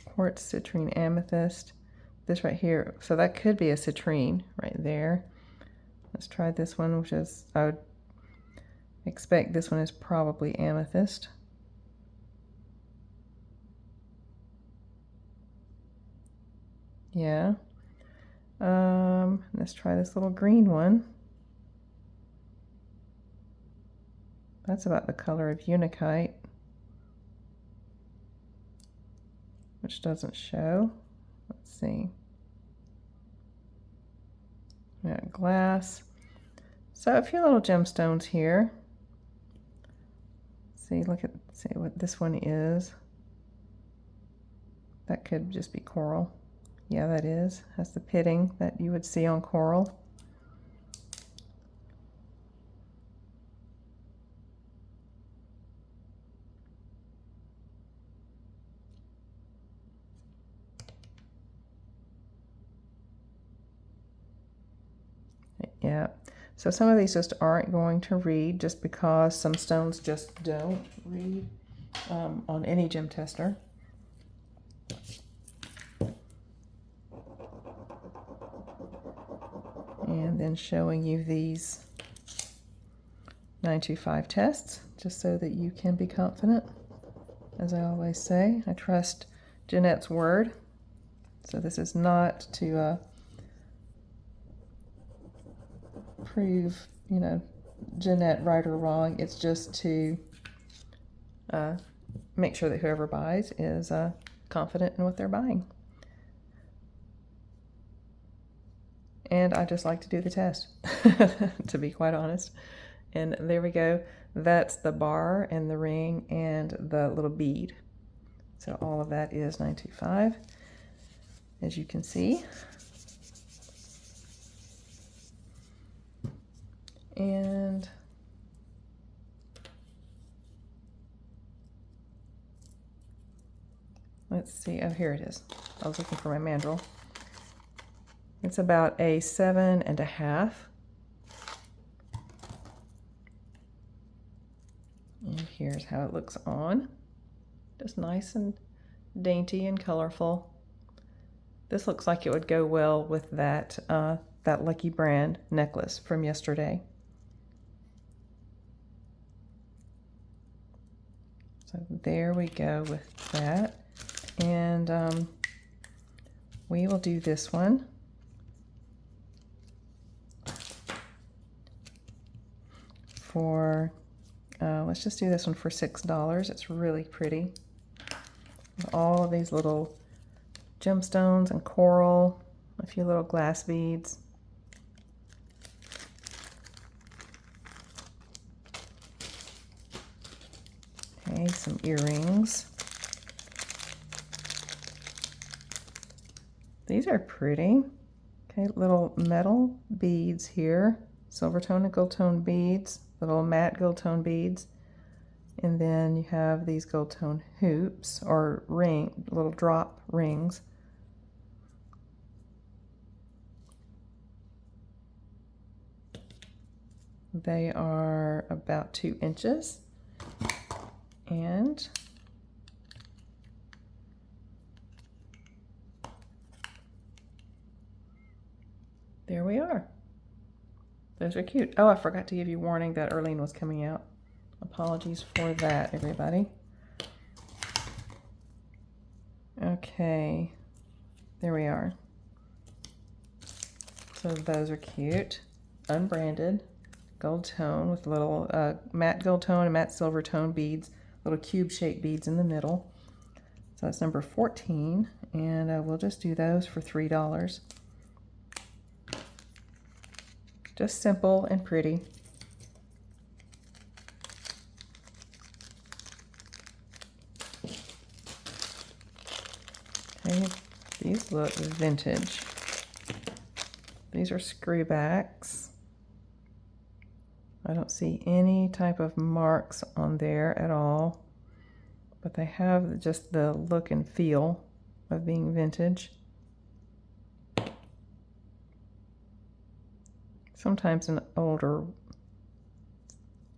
Speaker 1: Quartz, citrine, amethyst. This right here, so that could be a citrine right there. Let's try this one, which is, I would expect this one is probably amethyst. Yeah. Let's try this little green one. That's about the color of unakite, which doesn't show. Let's see. We got glass. So a few little gemstones here. See, see what this one is. That could just be coral. Yeah, that is. That's the pitting that you would see on coral. Yeah, so some of these just aren't going to read just because some stones just don't read on any gem tester. And then showing you these 925 tests, just so that you can be confident. As I always say, I trust Jeanette's word. So this is not to prove, you know, Jeanette right or wrong. It's just to make sure that whoever buys is confident in what they're buying. And I just like to do the test, to be quite honest. And there we go. That's the bar and the ring and the little bead. So all of that is 925, as you can see. And let's see, oh, here it is. I was looking for my mandrel. It's about a 7.5. And here's how it looks on. Just nice and dainty and colorful. This looks like it would go well with that, that Lucky Brand necklace from yesterday. So there we go with that. And we will do this one. For, let's just do this one for $6. It's really pretty. With all of these little gemstones and coral, a few little glass beads. Okay, some earrings. These are pretty. Okay, little metal beads here, silver tone and gold tone beads, little matte gold tone beads. And then you have these gold tone hoops or little drop rings. They are about 2 inches. And there we are. Those are cute. Oh, I forgot to give you warning that Erlene was coming out. Apologies for that, everybody. Okay, there we are. So those are cute, unbranded, gold tone with little matte gold tone and matte silver tone beads, little cube-shaped beads in the middle. So that's number 14, and we'll just do those for $3. Just simple and pretty. Okay, these look vintage. These are screwbacks. I don't see any type of marks on there at all, but they have just the look and feel of being vintage. Sometimes in older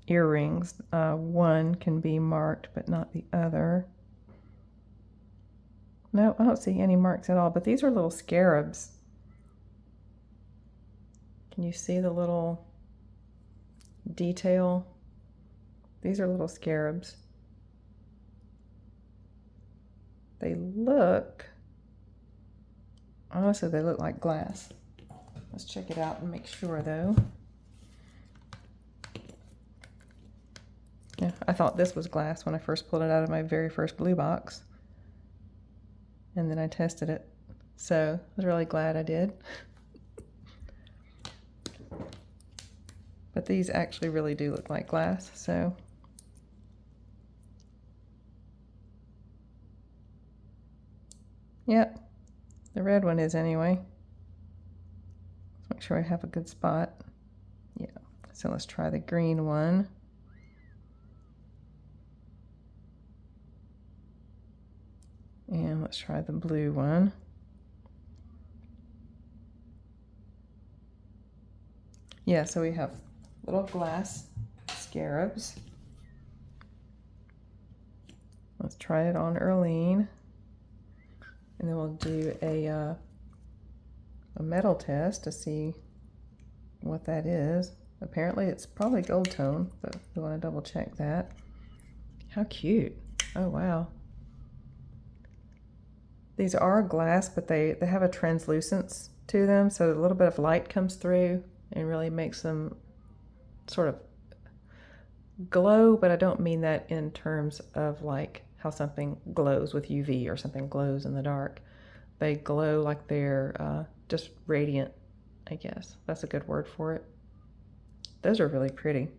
Speaker 1: earrings, one can be marked, but not the other. No, I don't see any marks at all, but these are little scarabs. Can you see the little detail? These are little scarabs. They look, honestly, they look like glass. Let's check it out and make sure though. Yeah, I thought this was glass when I first pulled it out of my very first blue box. And then I tested it. So I was really glad I did. But these actually really do look like glass, so. Yep, the red one is anyway. Let's make sure I have a good spot. Yeah, so let's try the green one. And let's try the blue one. Yeah, so we have little glass scarabs. Let's try it on Erlene. And then we'll do a metal test to see what that is. Apparently it's probably gold tone, but we want to double check that. How cute. Oh, wow. These are glass, but they have a translucence to them, so a little bit of light comes through and really makes them sort of glow, but I don't mean that in terms of like how something glows with UV or something glows in the dark. They glow like they're just radiant, I guess. That's a good word for it. Those are really pretty.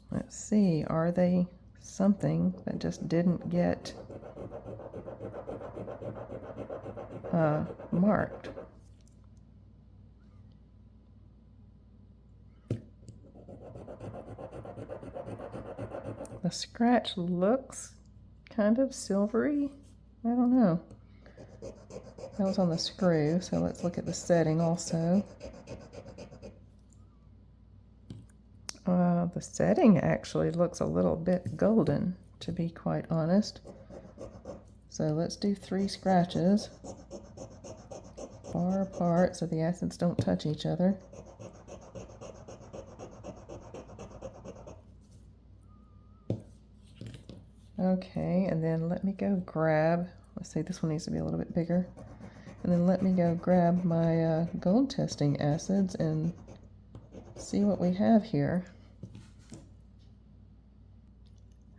Speaker 1: Let's see, are they something that just didn't get marked? The scratch looks kind of silvery. I don't know. That was on the screw, so let's look at the setting also. The setting actually looks a little bit golden, to be quite honest. So let's do 3 scratches far apart so the acids don't touch each other. Okay, and then let me go grab, let's see, this one needs to be a little bit bigger. And then let me go grab my gold testing acids and see what we have here.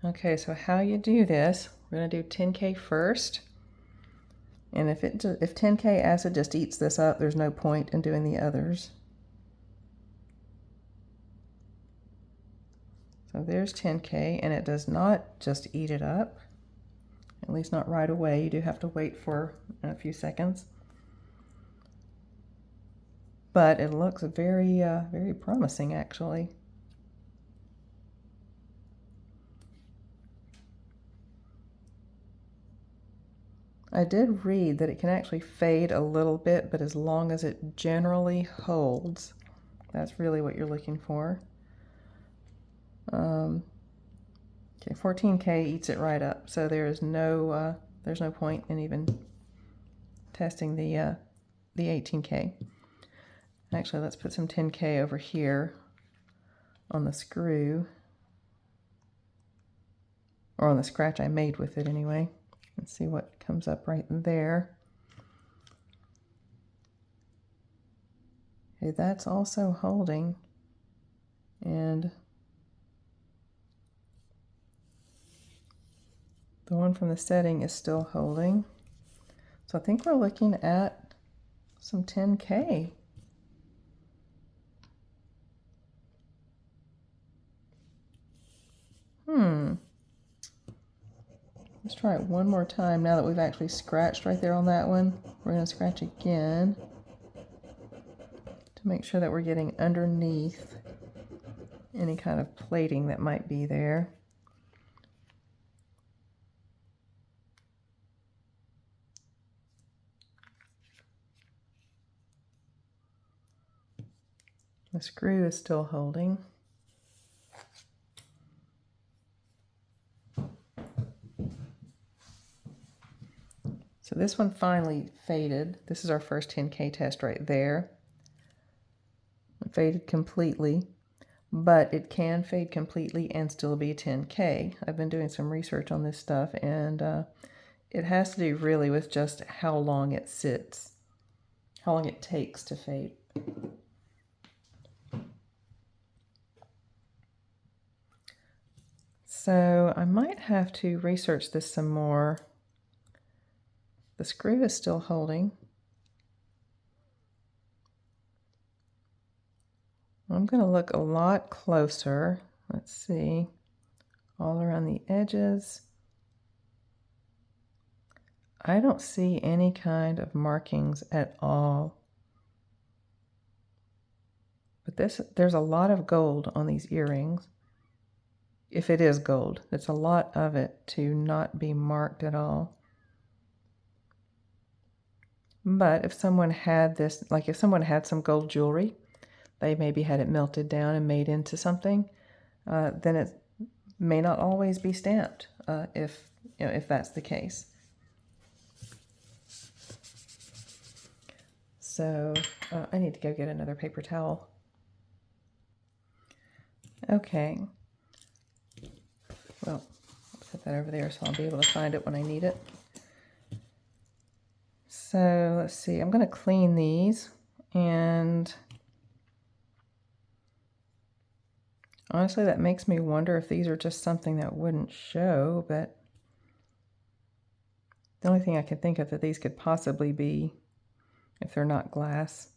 Speaker 1: Okay, so how you do this, we're going to do 10K first. And if 10K acid just eats this up, there's no point in doing the others. So there's 10K, and it does not just eat it up, at least not right away. You do have to wait for a few seconds. But it looks very, very promising, actually. I did read that it can actually fade a little bit, but as long as it generally holds, that's really what you're looking for. Okay, 14K eats it right up, so there's no point in even testing the 18K. Actually, let's put some 10K over here on the screw, or on the scratch I made with it anyway. Let's see what comes up right there. Okay, that's also holding, and the one from the setting is still holding. So I think we're looking at some 10K. Let's try it one more time now that we've actually scratched right there on that one. We're going to scratch again to make sure that we're getting underneath any kind of plating that might be there. The screw is still holding. So this one finally faded. This is our first 10K test right there. It faded completely, but it can fade completely and still be 10K. I've been doing some research on this stuff, and it has to do really with just how long it sits, how long it takes to fade. So I might have to research this some more. The screw is still holding. I'm going to look a lot closer. Let's see, all around the edges. I don't see any kind of markings at all. But there's a lot of gold on these earrings. If it is gold, it's a lot of it to not be marked at all. But if someone had this, like if someone had some gold jewelry, they maybe had it melted down and made into something, then it may not always be stamped if that's the case. So I need to go get another paper towel. Okay. Well, I'll put that over there so I'll be able to find it when I need it. So let's see, I'm going to clean these, and honestly that makes me wonder if these are just something that wouldn't show, but the only thing I can think of that these could possibly be, if they're not glass,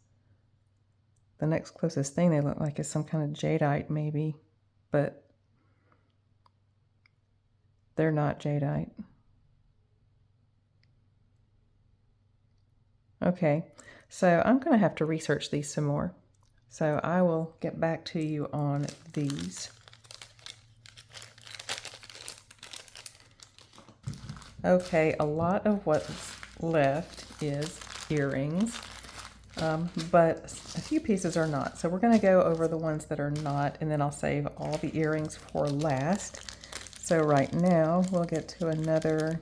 Speaker 1: the next closest thing they look like is some kind of jadeite maybe, but they're not jadeite. Okay, so I'm going to have to research these some more. So I will get back to you on these. Okay, a lot of what's left is earrings, but a few pieces are not. So we're going to go over the ones that are not, and then I'll save all the earrings for last. So right now we'll get to another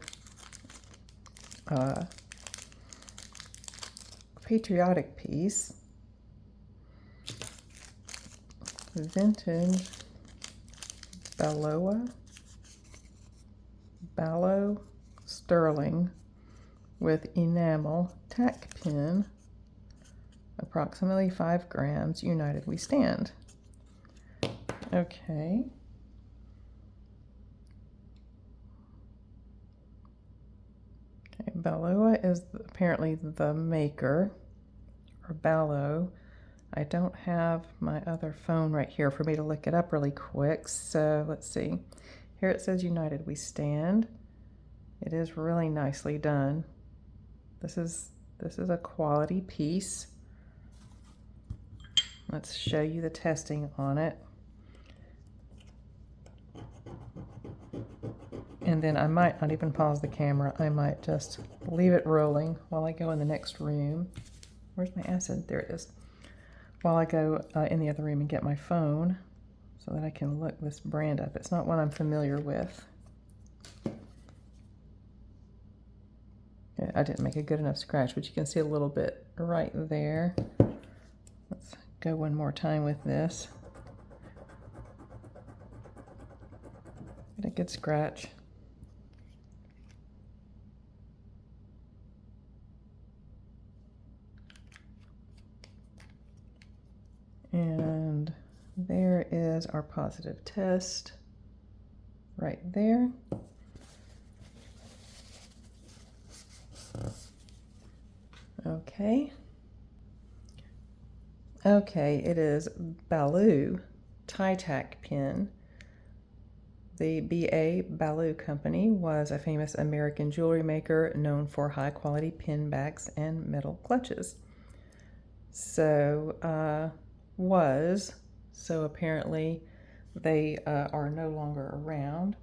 Speaker 1: patriotic piece. Vintage Balloa sterling with enamel tack pin, approximately 5 grams, United We Stand. Okay. Okay, Balloa is apparently the maker, or Ballo. I don't have my other phone right here for me to look it up really quick, so let's see. Here it says United We Stand. It is really nicely done. This is a quality piece. Let's show you the testing on it. And then I might not even pause the camera. I might just leave it rolling while I go in the next room. Where's my acid? There it is. While I go in the other room and get my phone so that I can look this brand up. It's not one I'm familiar with. I didn't make a good enough scratch, but you can see a little bit right there. Let's go one more time with this. Get a good scratch. And there is our positive test right there. Okay. Okay, it is Baloo tie tack pin. The B.A. Baloo Company was a famous American jewelry maker known for high quality pin backs and metal clutches. So, so apparently they are no longer around.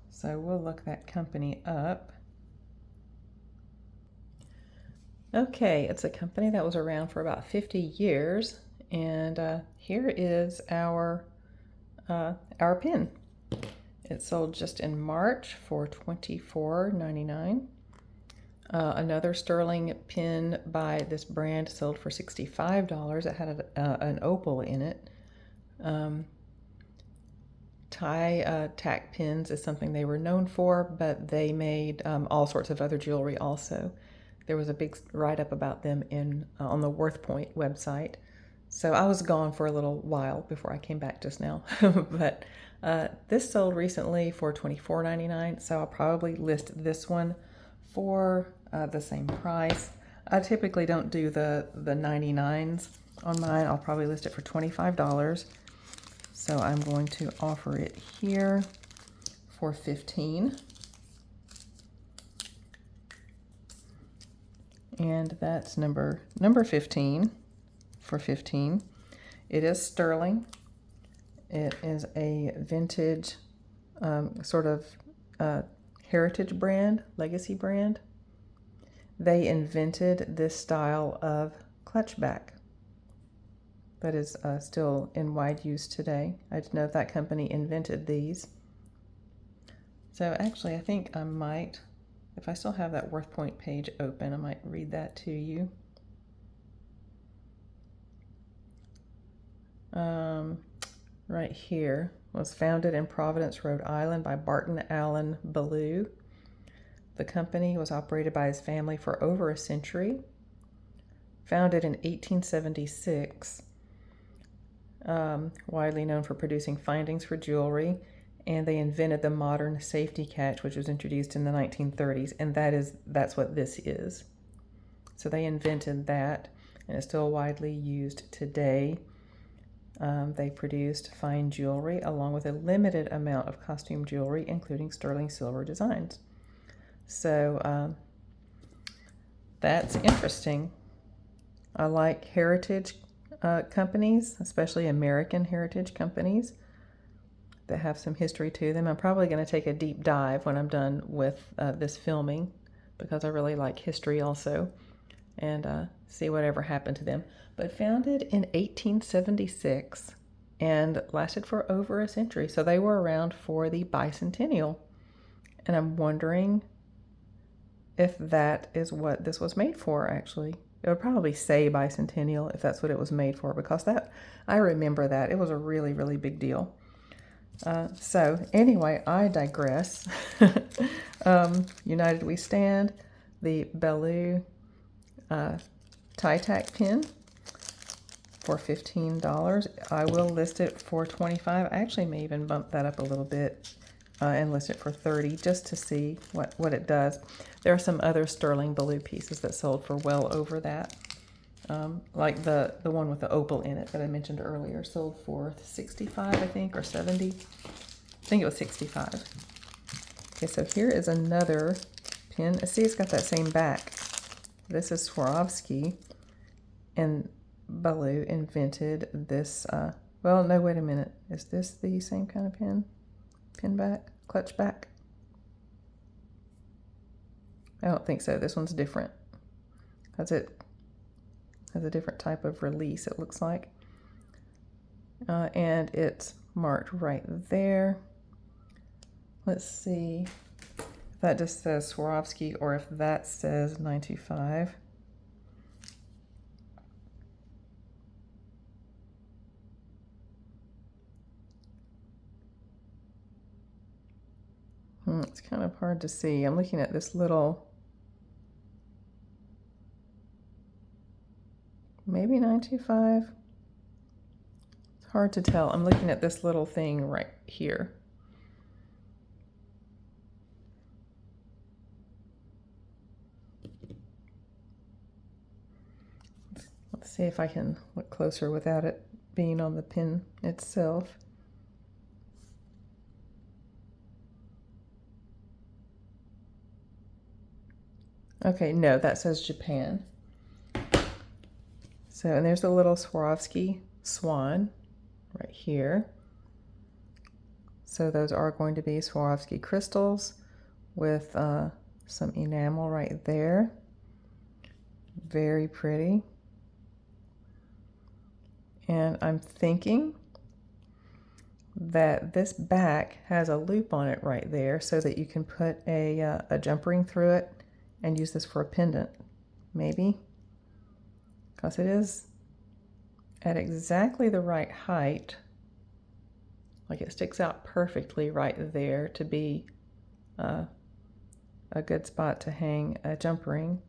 Speaker 1: So we'll look that company up. Okay, it's a company that was around for about 50 years, and here is our pin. It sold just in March for $24.99. Another sterling pin by this brand sold for $65. It had an opal in it. Tie tack pins is something they were known for, but they made all sorts of other jewelry also. There was a big write-up about them on the Worth Point website. So I was gone for a little while before I came back just now. But this sold recently for $24.99, so I'll probably list this one for the same price. I typically don't do the 99s on mine. I'll probably list it for $25. So I'm going to offer it here for $15. And that's number 15 for $15. It is sterling. It is a vintage sort of heritage brand, legacy brand. They invented this style of clutch back that is still in wide use today. I didn't know if that company invented these. So actually, I think I might, if I still have that Worth Point page open, I might read that to you. Right here, was founded in Providence, Rhode Island by Barton Allen Ballou. The company was operated by his family for over a century. Founded in 1876, widely known for producing findings for jewelry, and they invented the modern safety catch, which was introduced in the 1930s, and that's what this is. So they invented that, and it's still widely used today. They produced fine jewelry along with a limited amount of costume jewelry, including sterling silver designs. So that's interesting. I like heritage companies, especially American heritage companies. that have some history to them. I'm probably going to take a deep dive when I'm done with this filming, because I really like history also, and see whatever happened to them. But founded in 1876 and lasted for over a century. So they were around for the bicentennial. And I'm wondering if that is what this was made for, actually. It would probably say bicentennial if that's what it was made for, because that, I remember that. It was a really, really big deal. So anyway, I digress. United We Stand, the Bellew tie tack pin for $15. I will list it for $25. I actually may even bump that up a little bit and list it for $30 just to see what it does. There are some other sterling Bellew pieces that sold for well over that. Like the one with the opal in it that I mentioned earlier sold for $65, I think, or $70. I think it was $65. Okay, so here is another pin. See, it's got that same back. This is Swarovski, and Bellew invented this. Well, no, wait a minute. Is this the same kind of pin? Pin back? Clutch back? I don't think so. This one's different. It has a different type of release, it looks like. And it's marked right there. Let's see if that just says Swarovski or if that says 925. It's kind of hard to see. I'm looking at this little, maybe 925. It's hard to tell. I'm looking at this little thing right here. Let's see if I can look closer without it being on the pin itself. Okay, no, that says Japan. So, and there's a little Swarovski swan right here. So those are going to be Swarovski crystals with some enamel right there. Very pretty. And I'm thinking that this back has a loop on it right there so that you can put a jump ring through it and use this for a pendant, maybe, because it is at exactly the right height. Like, it sticks out perfectly right there to be a good spot to hang a jump ring,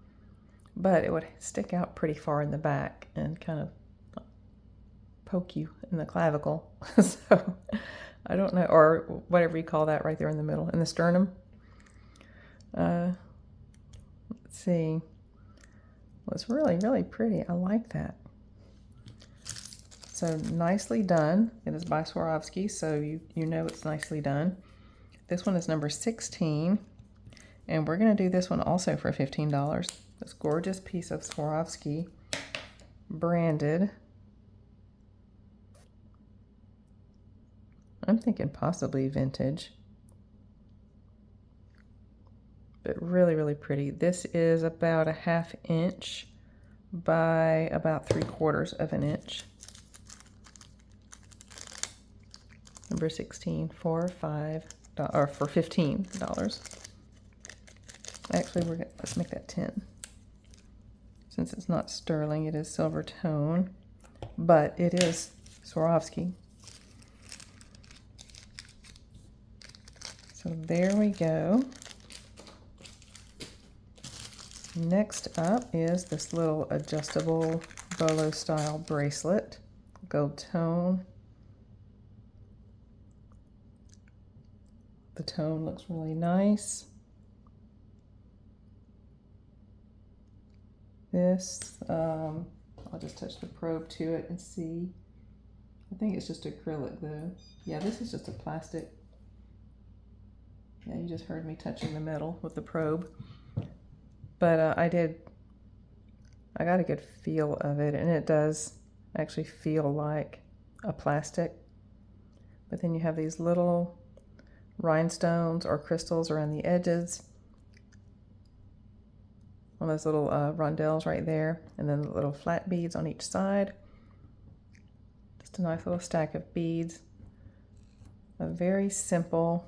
Speaker 1: but it would stick out pretty far in the back and kind of poke you in the clavicle. So I don't know, or whatever you call that right there in the middle, in the sternum. Let's see. Well, it's really, really pretty. I like that. So nicely done. It is by Swarovski, so you know it's nicely done. This one is number 16, and we're going to do this one also for $15. This gorgeous piece of Swarovski branded. I'm thinking possibly vintage, but really, really pretty. This is about a ½ inch by about 3/4 of an inch. Number 16 for $15. Actually, let's make that 10. Since it's not sterling, it is silver tone, but it is Swarovski. So there we go. Next up is this little adjustable bolo style bracelet, gold tone. The tone looks really nice. This, I'll just touch the probe to it and see. I think it's just acrylic though. Yeah, this is just a plastic. Yeah, you just heard me touching the metal with the probe. But I got a good feel of it, and it does actually feel like a plastic. but then you have these little rhinestones or crystals around the edges on those little rondelles right there, and then the little flat beads on each side. Just a nice little stack of beads. A very simple,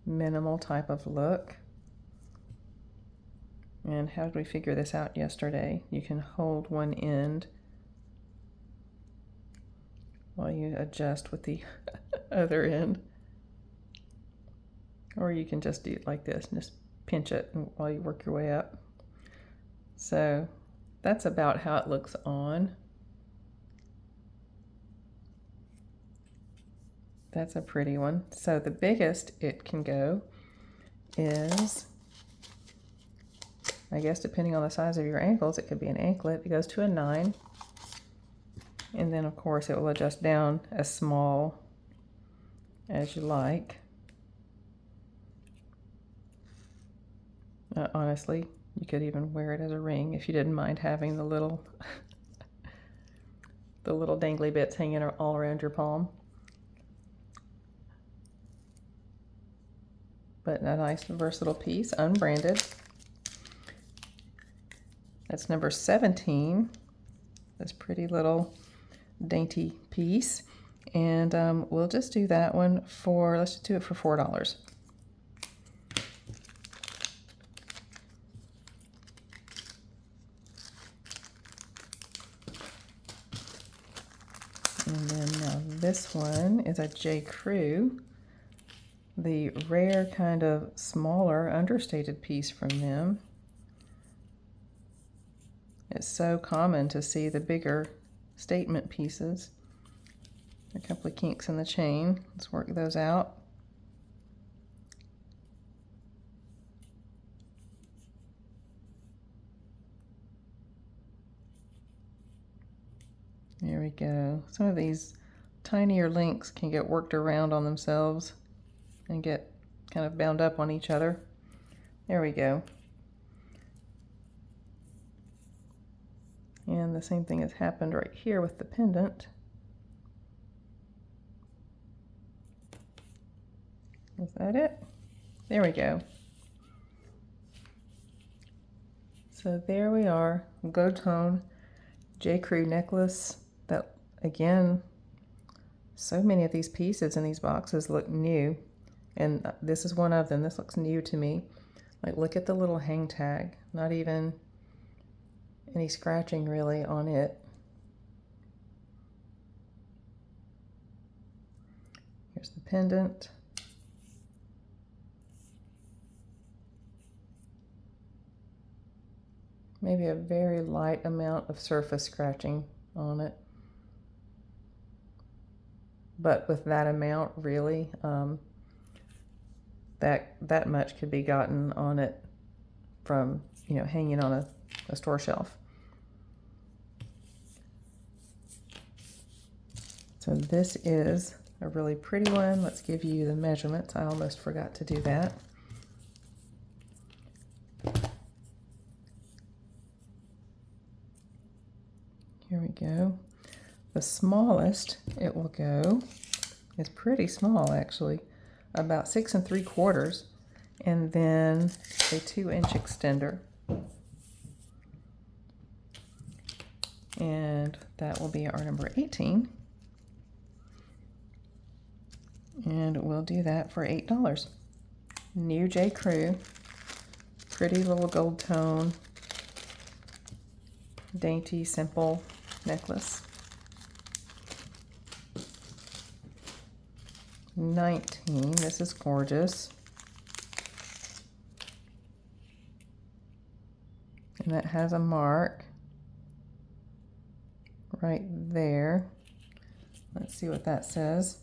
Speaker 1: minimal type of look. And how did we figure this out yesterday? You can hold one end while you adjust with the other end. Or you can just do it like this and just pinch it while you work your way up. So that's about how it looks on. That's a pretty one. So the biggest it can go is, I guess depending on the size of your ankles, it could be an anklet. It goes to a 9. And then of course it will adjust down as small as you like. Honestly, you could even wear it as a ring if you didn't mind having the little the little dangly bits hanging all around your palm. But a nice versatile piece, unbranded. That's number 17, this pretty little dainty piece. And we'll just do that one for, let's just do it for $4. And then now this one is a J. Crew, the rare kind of smaller understated piece from them. It's so common to see the bigger statement pieces. A couple of kinks in the chain. Let's work those out. There we go. Some of these tinier links can get worked around on themselves and get kind of bound up on each other. There we go. And the same thing has happened right here with the pendant. Is that it? There we go. So there we are, gold tone J. Crew necklace that, again, so many of these pieces in these boxes look new. And this is one of them. This looks new to me. Like, look at the little hang tag. Not even any scratching really on it. Here's the pendant. Maybe a very light amount of surface scratching on it. But with that amount, really, that much could be gotten on it from, you know, hanging on a store shelf. So this is a really pretty one. Let's give you the measurements. I almost forgot to do that. Here we go. The smallest it will go is pretty small, actually, about 6 3/4, and then a 2-inch extender. And that will be our number 18. And we'll do that for $8. New J. Crew, pretty little gold tone, dainty, simple necklace. 19, this is gorgeous. And that has a mark right there. Let's see what that says.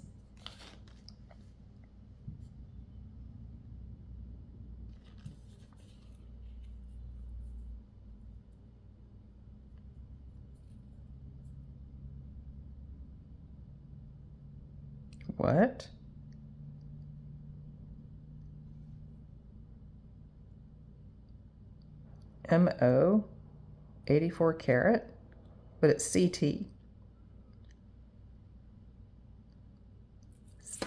Speaker 1: What? MO 84 karat, but it's CT.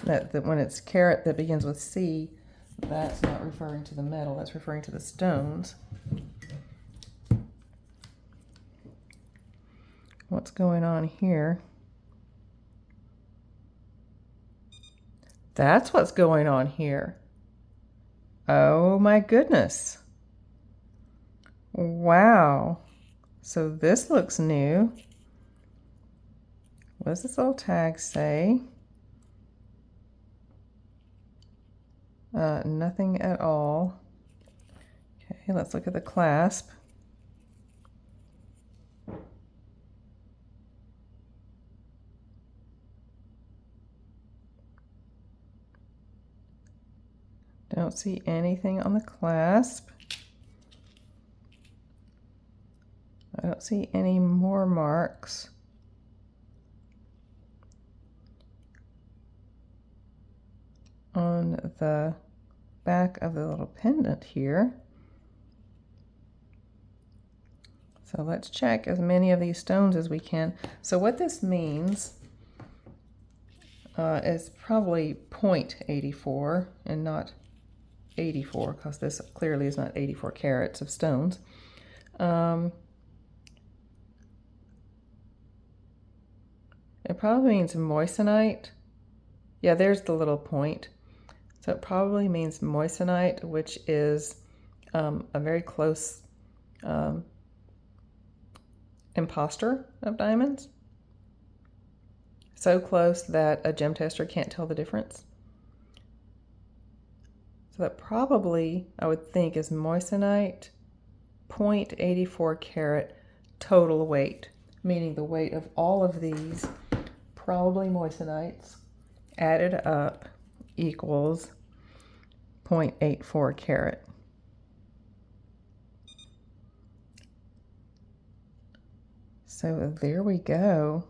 Speaker 1: that when it's carat that begins with C, that's not referring to the metal, that's referring to the stones. What's going on here? That's what's going on here. Oh my goodness. Wow. So this looks new. What does this little tag say? Nothing at all. Okay, let's look at the clasp. Don't see anything on the clasp. I don't see any more marks. On the back of the little pendant here. So let's check as many of these stones as we can. So what this means is probably 0.84 and not 84, because this clearly is not 84 carats of stones. It probably means moissanite. Yeah, there's the little point. So it probably means moissanite, which is a very close imposter of diamonds. So close that a gem tester can't tell the difference. So that probably, I would think, is moissanite, 0.84 carat total weight, meaning the weight of all of these, probably moissanites, added up equals 0.84 carat. So there we go.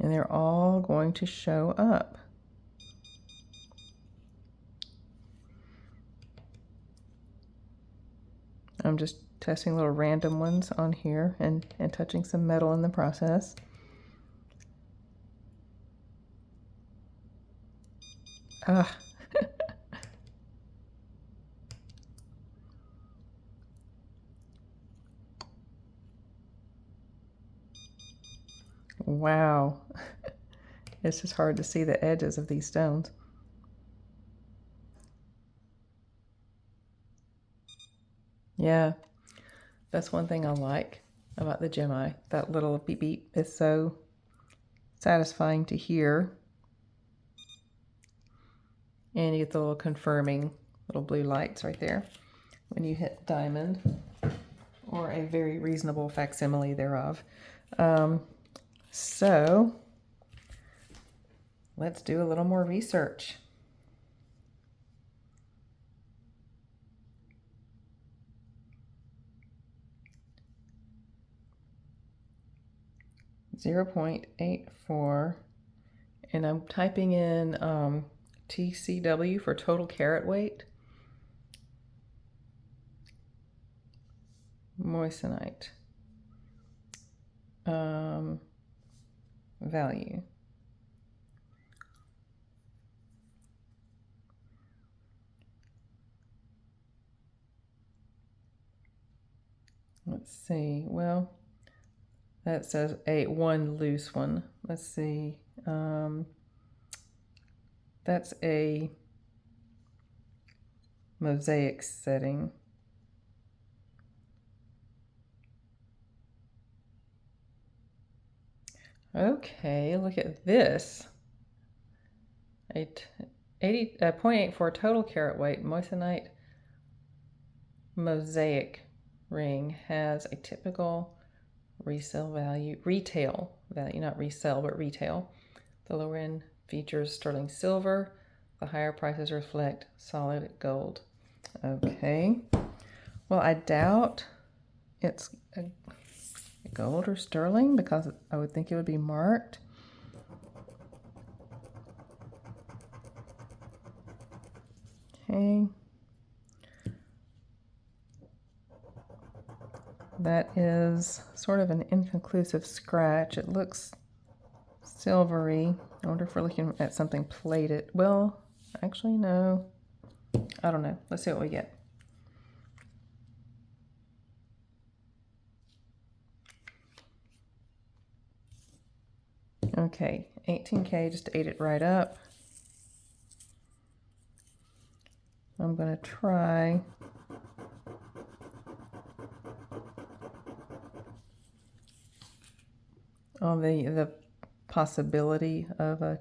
Speaker 1: And they're all going to show up. I'm just testing little random ones on here and touching some metal in the process. Ah. Wow. It's just hard to see the edges of these stones. Yeah, that's one thing I like about the GemEye. That little beep beep is so satisfying to hear. And you get the little confirming little blue lights right there when you hit diamond, or a very reasonable facsimile thereof. So let's do a little more research. .84, and I'm typing in TCW for total carat weight. Moissanite value. Let's see. Well, that says one loose one. Let's see. That's a mosaic setting. Okay, look at this. 0.84 total carat weight moissanite mosaic ring has a typical retail value, not resell, but retail. The lower end features sterling silver. The higher prices reflect solid gold. Okay. Well, I doubt it's a gold or sterling, because I would think it would be marked. Okay. That is sort of an inconclusive scratch. It looks silvery. I wonder if we're looking at something plated. Well, actually, no. I don't know. Let's see what we get. Okay, 18K just ate it right up. I'm going to try on the possibility of a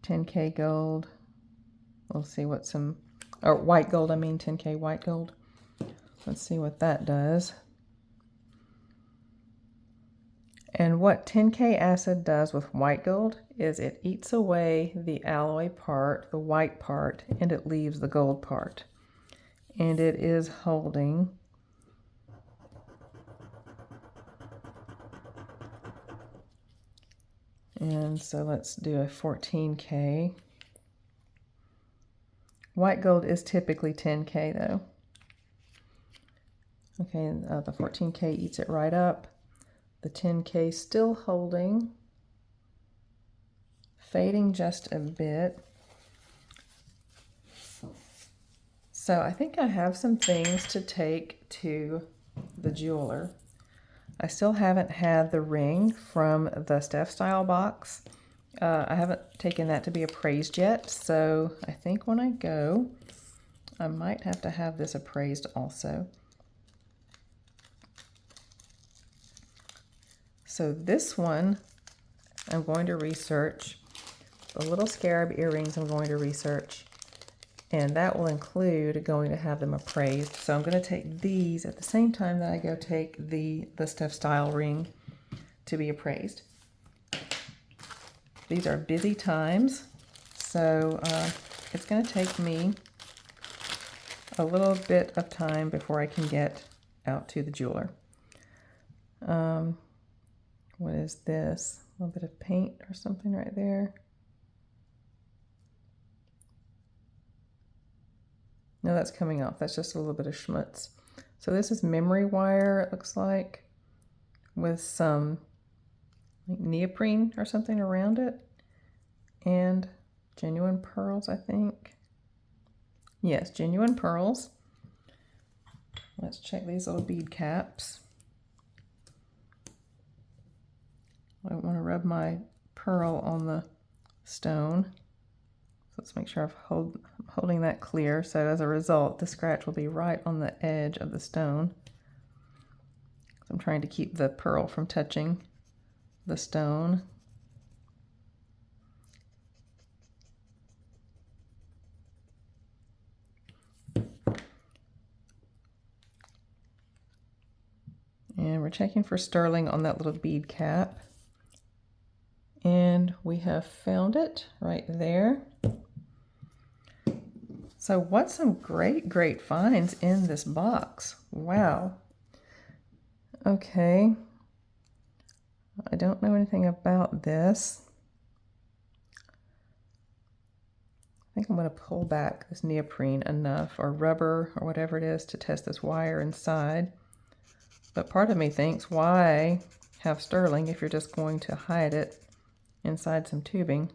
Speaker 1: 10K gold. We'll see what some, or white gold, I mean 10K white gold. Let's see what that does. And what 10K acid does with white gold is it eats away the alloy part, the white part, and it leaves the gold part. And it is holding and so let's do a 14K. White gold is typically 10K though. Okay, the 14K eats it right up. The 10K still holding, fading just a bit. So I think I have some things to take to the jeweler. I still haven't had the ring from the Steph Style box. I haven't taken that to be appraised yet, so I think when I go, I might have to have this appraised also. So this one, I'm going to research. The little scarab earrings I'm going to research, and that will include going to have them appraised. So I'm going to take these at the same time that I go take the Steph Style ring to be appraised. These are busy times, so it's going to take me a little bit of time before I can get out to the jeweler. What is this? A little bit of paint or something right there. No, that's coming off. That's just a little bit of schmutz. So this is memory wire, it looks like, with some like neoprene or something around it. And genuine pearls, I think. Yes, genuine pearls. Let's check these little bead caps. I don't want to rub my pearl on the stone. So let's make sure I'm holding that clear. So as a result, the scratch will be right on the edge of the stone. So I'm trying to keep the pearl from touching the stone. And we're checking for sterling on that little bead cap. And we have found it right there. So what's some great finds in this box? Wow. Okay. I don't know anything about this. I think I'm going to pull back this neoprene enough, or rubber, or whatever it is, to test this wire inside. But part of me thinks, why have sterling if you're just going to hide it inside some tubing?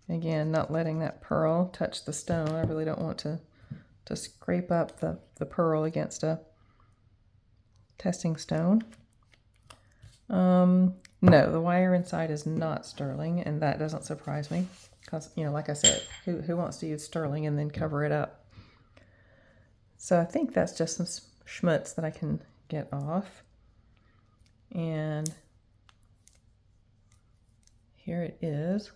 Speaker 1: Again, not letting that pearl touch the stone. I really don't want to scrape up the pearl against a testing stone. No, the wire inside is not sterling, and that doesn't surprise me because, you know, like I said, who wants to use sterling and then cover it up? So I think that's just some schmutz that I can get off. And here it is.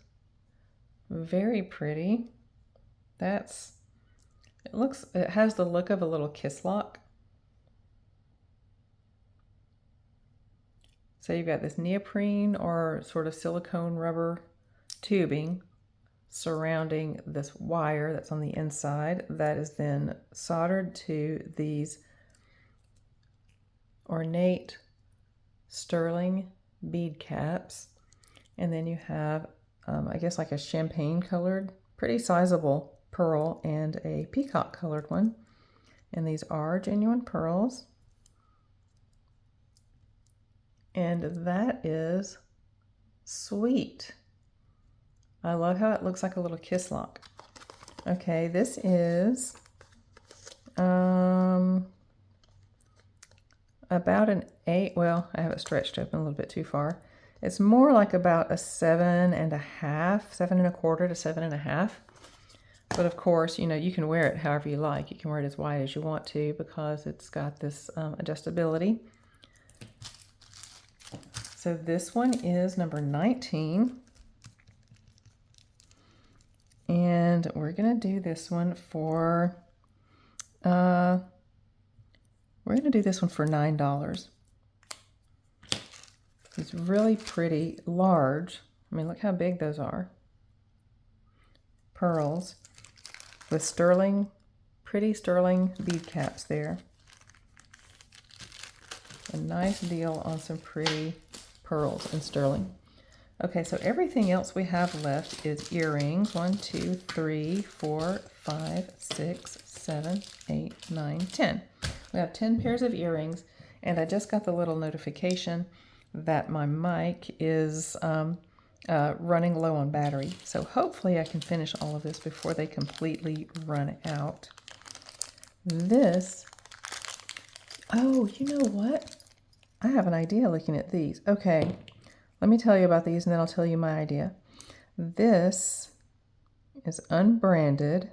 Speaker 1: Very pretty. It has the look of a little kiss lock. So you've got this neoprene or sort of silicone rubber tubing surrounding this wire that's on the inside that is then soldered to these ornate sterling bead caps. And then you have, I guess, like a champagne colored, pretty sizable pearl and a peacock colored one. And these are genuine pearls. And that is sweet. I love how it looks like a little kiss lock. Okay, this is about an 8. Well, I have it stretched open a little bit too far. It's more like about a 7.5, 7.25 to 7.5. But of course, you know, you can wear it however you like. You can wear it as wide as you want to because it's got this adjustability. So this one is number 19. And we're gonna do this one for $9. It's really pretty large. I mean, look how big those are. Pearls with sterling, pretty sterling bead caps there. A nice deal on some pretty pearls in sterling. Okay, so everything else we have left is earrings. 1, 2, 3, 4, 5, 6, 7, 8, 9, 10. We have 10 pairs of earrings, and I just got the little notification that my mic is running low on battery. So hopefully I can finish all of this before they completely run out. This, oh, you know what? I have an idea looking at these. Okay, let me tell you about these and then I'll tell you my idea. This is unbranded,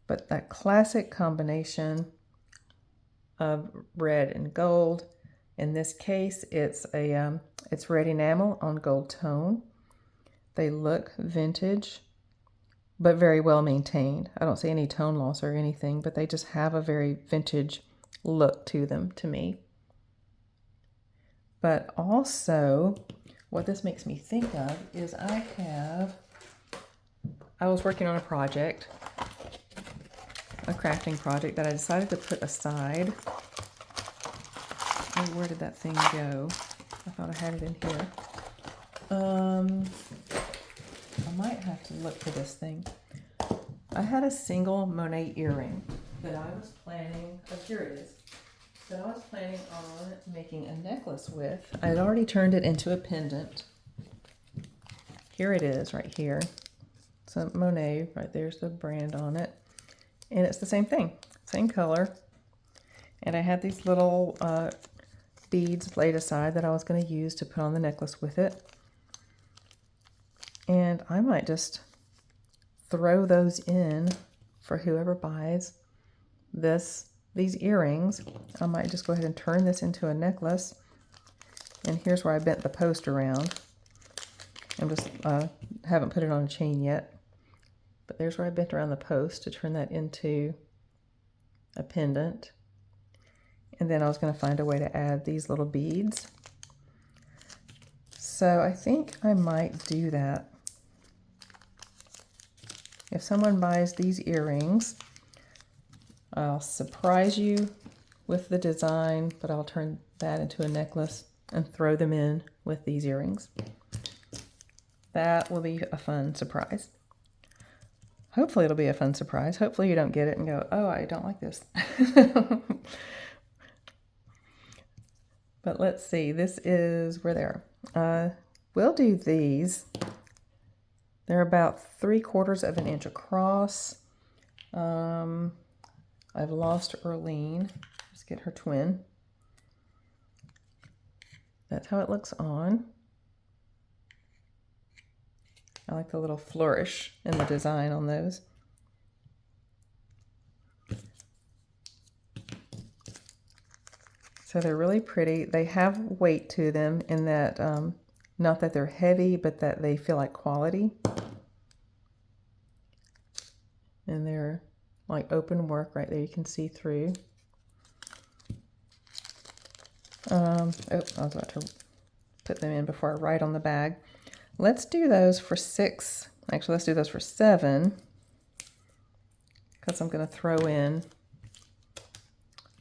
Speaker 1: but that classic combination of red and gold. In this case, it's red enamel on gold tone. They look vintage, but very well maintained. I don't see any tone loss or anything, but they just have a very vintage look to them, to me. But also, what this makes me think of is I was working on a project, a crafting project that I decided to put aside. Oh, where did that thing go? I thought I had it in here. I might have to look for this thing. I had a single Monet earring that I was planning, oh, here it is, that I was planning on making a necklace with. I had already turned it into a pendant. Here it is right here. So Monet, right there's the brand on it. And it's the same thing, same color. And I had these little beads laid aside that I was going to use to put on the necklace with it. And I might just throw those in for whoever buys these earrings. I might just go ahead and turn this into a necklace. And here's where I bent the post around. I'm just haven't put it on a chain yet. But there's where I bent around the post to turn that into a pendant. And then I was going to find a way to add these little beads. So I think I might do that. If someone buys these earrings, I'll surprise you with the design, but I'll turn that into a necklace and throw them in with these earrings. That will be a fun surprise. Hopefully it'll be a fun surprise. Hopefully you don't get it and go, oh, I don't like this. But let's see, this is where they are. We'll do these. They're about 3/4 of an inch across. I've lost Earlene. Let's get her twin. That's how it looks on. I like the little flourish in the design on those. So they're really pretty. They have weight to them in that, not that they're heavy, but that they feel like quality. And they're like open work right there. You can see through. Oh, I was about to put them in before I write on the bag. Let's do those for 6. Actually, let's do those for 7. Because I'm going to throw in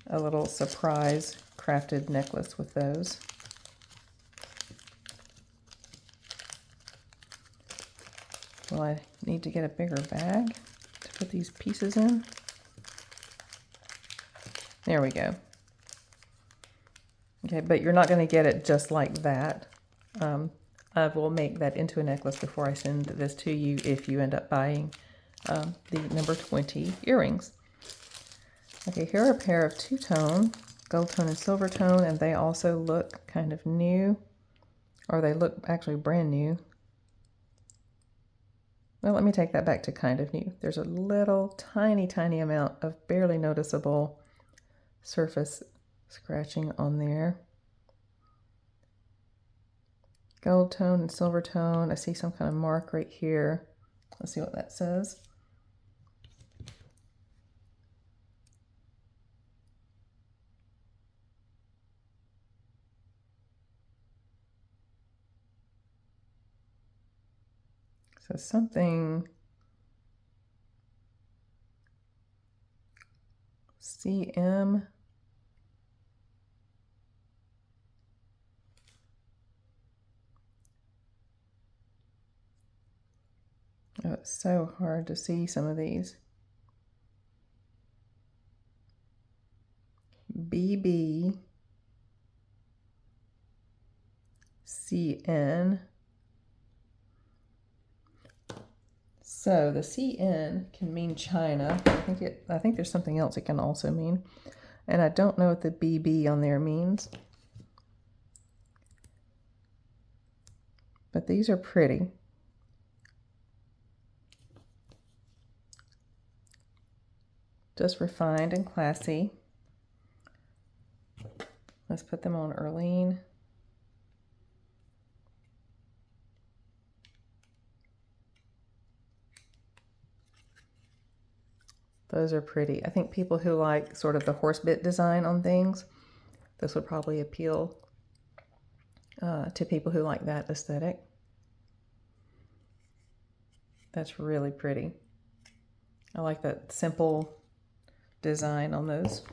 Speaker 1: a little surprise crafted necklace with those. Well, I need to get a bigger bag to put these pieces in. There we go. Okay, but you're not going to get it just like that. I will make that into a necklace before I send this to you if you end up buying the number 20 earrings. Okay, here are a pair of two-tone, gold tone and silver tone, and they also look kind of new, or they look actually brand new. Well, let me take that back to kind of new. There's a little tiny, tiny amount of barely noticeable surface scratching on there. Gold tone and silver tone. I see some kind of mark right here. Let's see what that says. So something CM. Oh, it's so hard to see some of these. BB CN. So the CN can mean China. I think there's something else it can also mean. And I don't know what the BB on there means. But these are pretty. Just refined and classy. Let's put them on Erlene. Those are pretty. I think people who like sort of the horse bit design on things, this would probably appeal to people who like that aesthetic. That's really pretty. I like that simple design on those.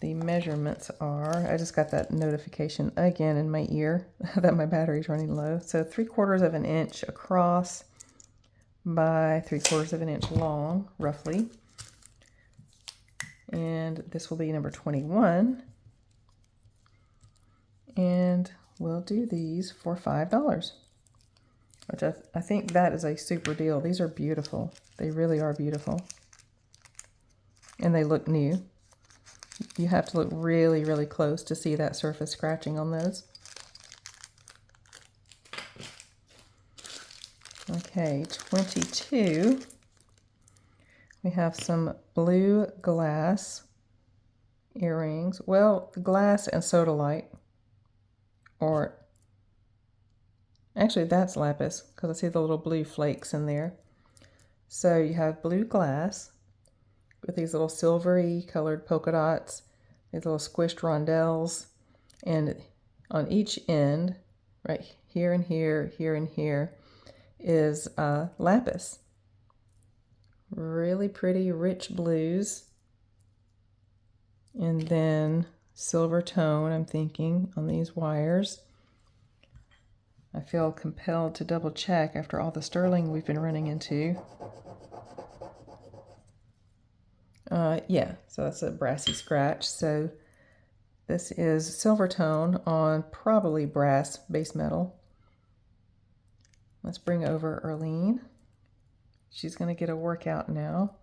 Speaker 1: The measurements are, I just got that notification again in my ear that my battery's running low. So 3/4 of an inch across by 3/4 of an inch long, roughly. And this will be number 21. And we'll do these for $5, which I think that is a super deal. These are beautiful. They really are beautiful. And they look new. You have to look really, really close to see that surface scratching on those. Okay, 22. We have some blue glass earrings. Well, glass and sodalite. Or, actually that's lapis, because I see the little blue flakes in there. So you have blue glass with these little silvery colored polka dots, these little squished rondelles, and on each end, right here and here, here and here, is lapis. Really pretty, rich blues. And then silver tone, I'm thinking, on these wires. I feel compelled to double check after all the sterling we've been running into. Yeah, so that's a brassy scratch. So this is silver tone on probably brass base metal. Let's bring over Erlene. She's going to get a workout now.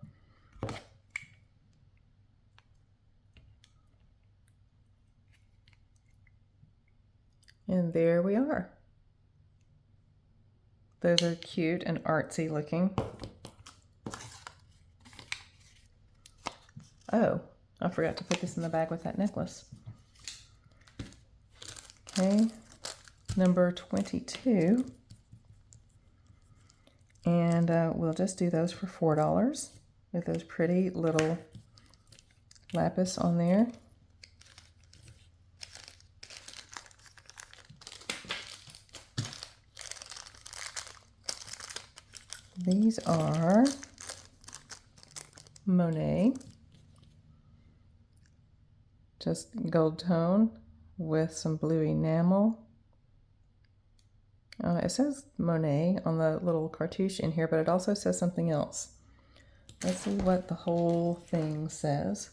Speaker 1: And there we are. Those are cute and artsy looking. Oh, I forgot to put this in the bag with that necklace. Okay, number 22. And we'll just do those for $4 with those pretty little lapis on there. These are Monet, just gold tone with some blue enamel. It says Monet on the little cartouche in here, but it also says something else. Let's see what the whole thing says.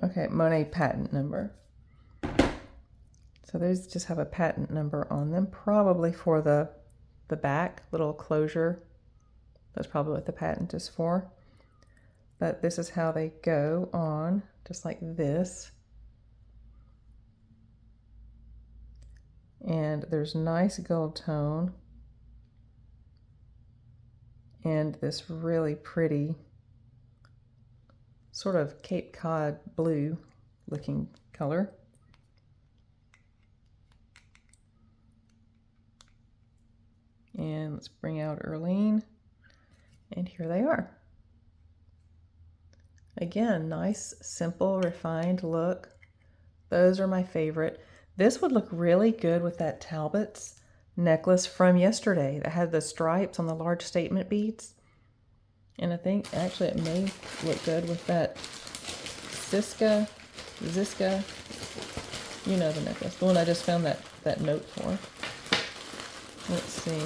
Speaker 1: Okay, Monet patent number. So those just have a patent number on them, probably for the back little closure. That's probably what the patent is for. But this is how they go on, just like this. And there's nice gold tone and this really pretty sort of Cape Cod blue looking color. And let's bring out Erlene, and here they are. Again, nice, simple, refined look. Those are my favorite. This would look really good with that Talbot's necklace from yesterday that had the stripes on the large statement beads. And I think actually it may look good with that Ziska, you know the necklace, the one I just found that note for. Let's see.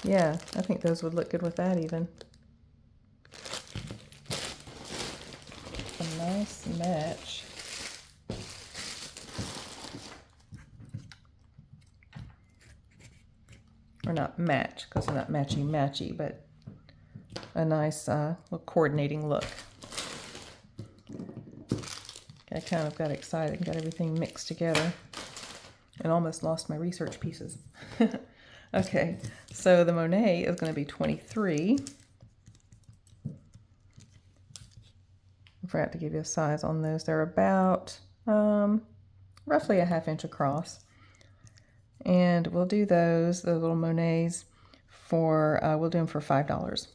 Speaker 1: Yeah, I think those would look good with that even. A nice match. Or not match, because they're not matchy-matchy, but a nice little coordinating look. I kind of got excited and got everything mixed together and almost lost my research pieces. Okay, so the Monet is going to be 23. I forgot to give you a size on those. They're about roughly a 1/2 inch across. And we'll do those, the little Monets, for, we'll do them for $5.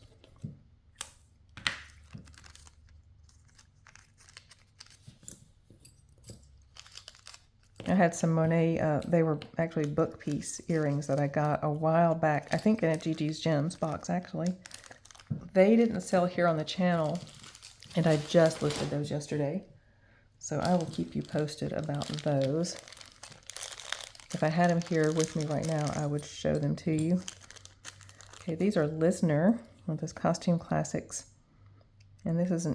Speaker 1: I had some Monet, they were actually book piece earrings that I got a while back, I think in a GiGi's Gems box actually. They didn't sell here on the channel, and I just listed those yesterday. So I will keep you posted about those. If I had them here with me right now, I would show them to you. Okay, these are Listener, one of those costume classics. And this is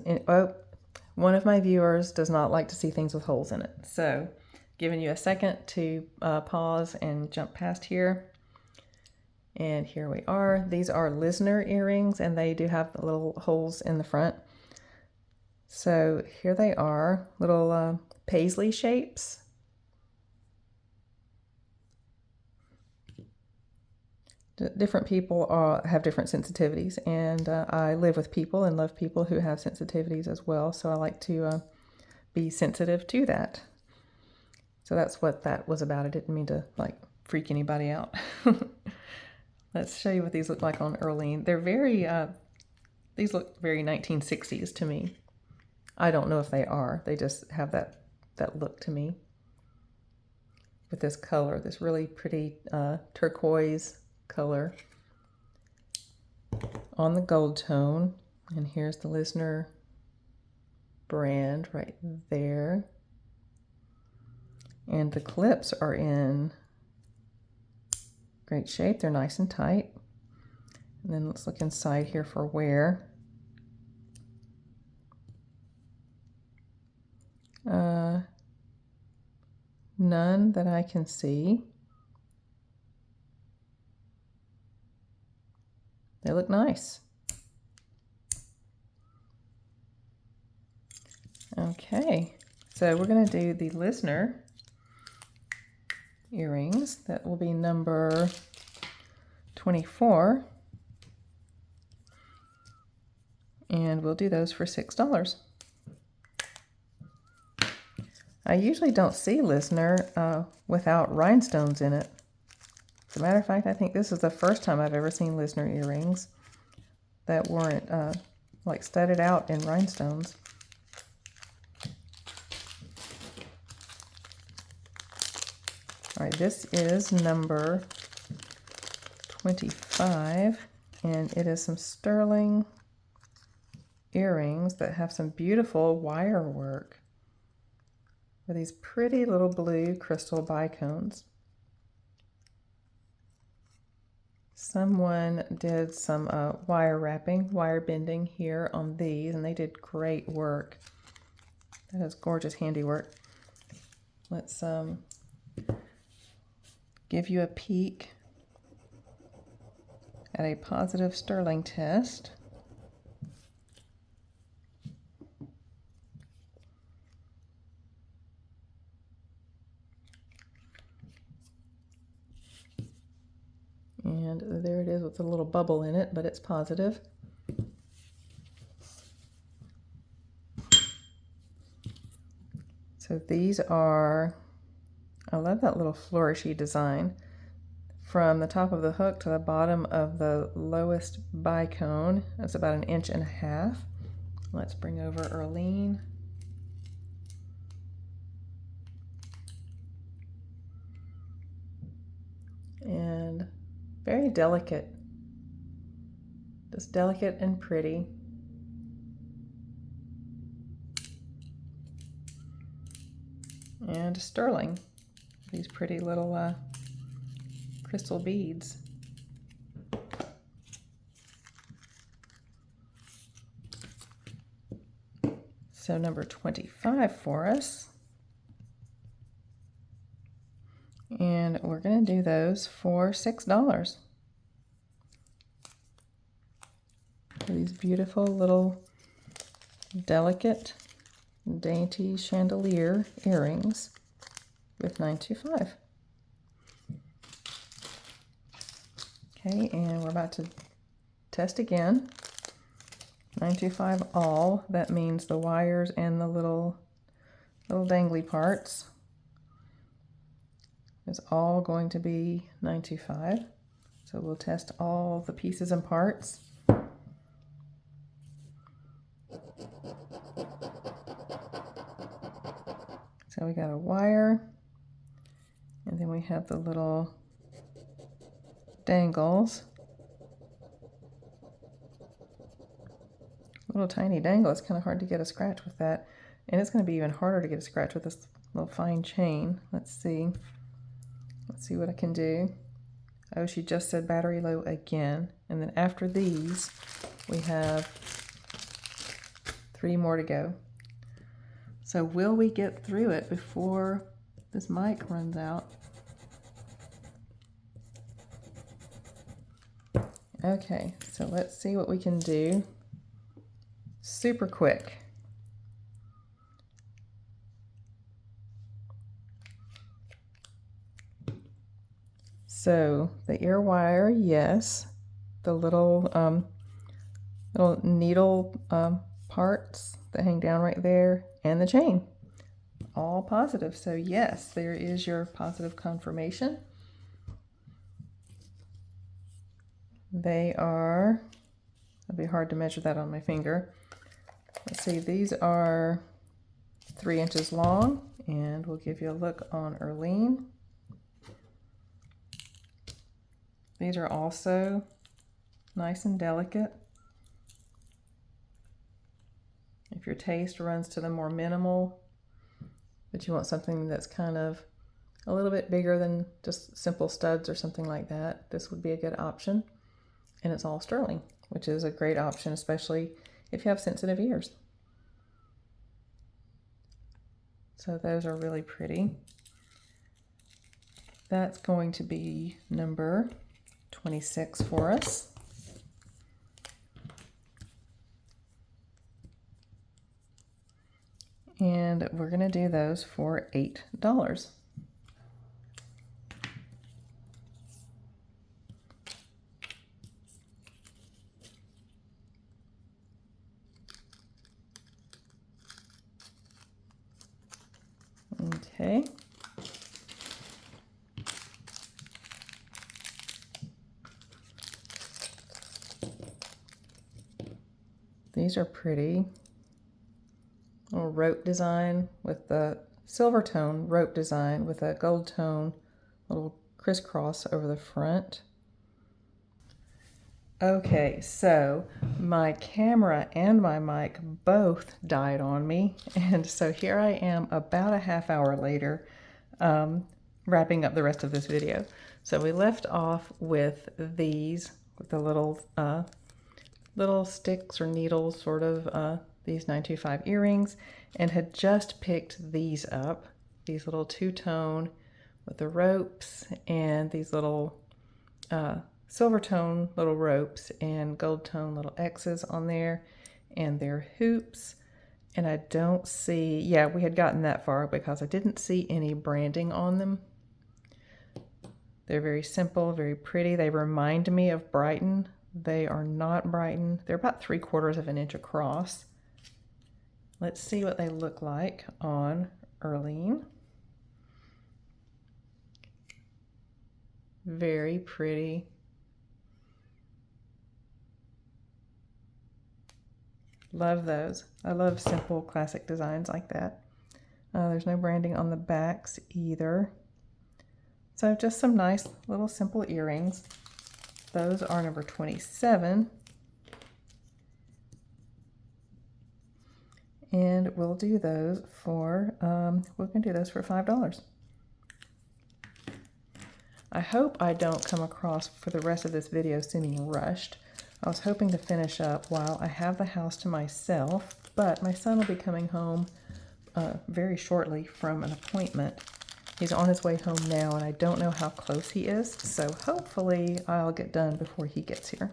Speaker 1: one of my viewers does not like to see things with holes in it. So giving you a second to pause and jump past here. And here we are. These are Listener earrings, and they do have the little holes in the front. So here they are, little paisley shapes. Different people have different sensitivities, and I live with people and love people who have sensitivities as well, so I like to be sensitive to that. So that's what that was about. I didn't mean to like freak anybody out. Let's show you what these look like on Erlene. They're very, these look very 1960s to me. I don't know if they are. They just have that look to me. With this color, this really pretty turquoise color on the gold tone. And here's the Listener brand right there. And the clips are in great shape. They're nice and tight. And then let's look inside here for wear. None that I can see. They look nice. Okay, so we're going to do the Listener earrings. That will be number 24. And we'll do those for $6. I usually don't see Listener without rhinestones in it. As a matter of fact, I think this is the first time I've ever seen Listener earrings that weren't like studded out in rhinestones. All right, this is number $25, and it is some sterling earrings that have some beautiful wire work with these pretty little blue crystal bicones. Someone did some wire wrapping, wire bending here on these, and they did great work. That is gorgeous handiwork. Let's give you a peek at a positive sterling test. And there it is with a little bubble in it, but it's positive. So these are, I love that little flourishy design. From the top of the hook to the bottom of the lowest bicone, that's about 1.5 inches. Let's bring over Erlene. And very delicate, just delicate and pretty. And sterling, these pretty little crystal beads. So number 25 for us. And we're going to do those for $6. These beautiful little delicate dainty chandelier earrings with $9.25. Okay, and we're about to test again. $9.25 all. That means the wires and the little dangly parts is all going to be $9.25. So we'll test all the pieces and parts. So we got a wire, and then we have the little dangles. Little tiny dangle, it's kind of hard to get a scratch with that. And it's going to be even harder to get a scratch with this little fine chain. Let's see what I can do. Oh, she just said battery low again. And then after these, we have 3 more to go. So will we get through it before this mic runs out? Okay, so let's see what we can do. Super quick. So the ear wire, yes. The little needle parts that hang down right there, and the chain, all positive. So yes, there is your positive confirmation. They are, it'll be hard to measure that on my finger. Let's see, these are 3 inches long, and we'll give you a look on Erlene. These are also nice and delicate. If your taste runs to the more minimal, but you want something that's kind of a little bit bigger than just simple studs or something like that, this would be a good option. And it's all sterling, which is a great option, especially if you have sensitive ears. So those are really pretty. That's going to be number 26 for us. And we're going to do those for $8. Okay. These are pretty. Little rope design with the silver tone rope design with a gold tone little crisscross over the front. Okay, so my camera and my mic both died on me, and so here I am about a half hour later, wrapping up the rest of this video. So we left off with these, with the little sticks or needles, sort of, these 925 earrings, and had just picked these up, these little two-tone with the ropes and these little silver tone little ropes and gold tone little X's on there, and their hoops. And I don't see, yeah, we had gotten that far because I didn't see any branding on them. They're very simple, very pretty. They remind me of Brighton. They are not Brighton. They're about 3/4 of an inch across. Let's see what they look like on Earlene. Very pretty. Love those. I love simple classic designs like that. There's no branding on the backs either. So just some nice little simple earrings. Those are number 27. And we'll do those for, we're going to do those for $5. I hope I don't come across for the rest of this video seeming rushed. I was hoping to finish up while I have the house to myself, but my son will be coming home very shortly from an appointment. He's on his way home now, and I don't know how close he is, so hopefully I'll get done before he gets here.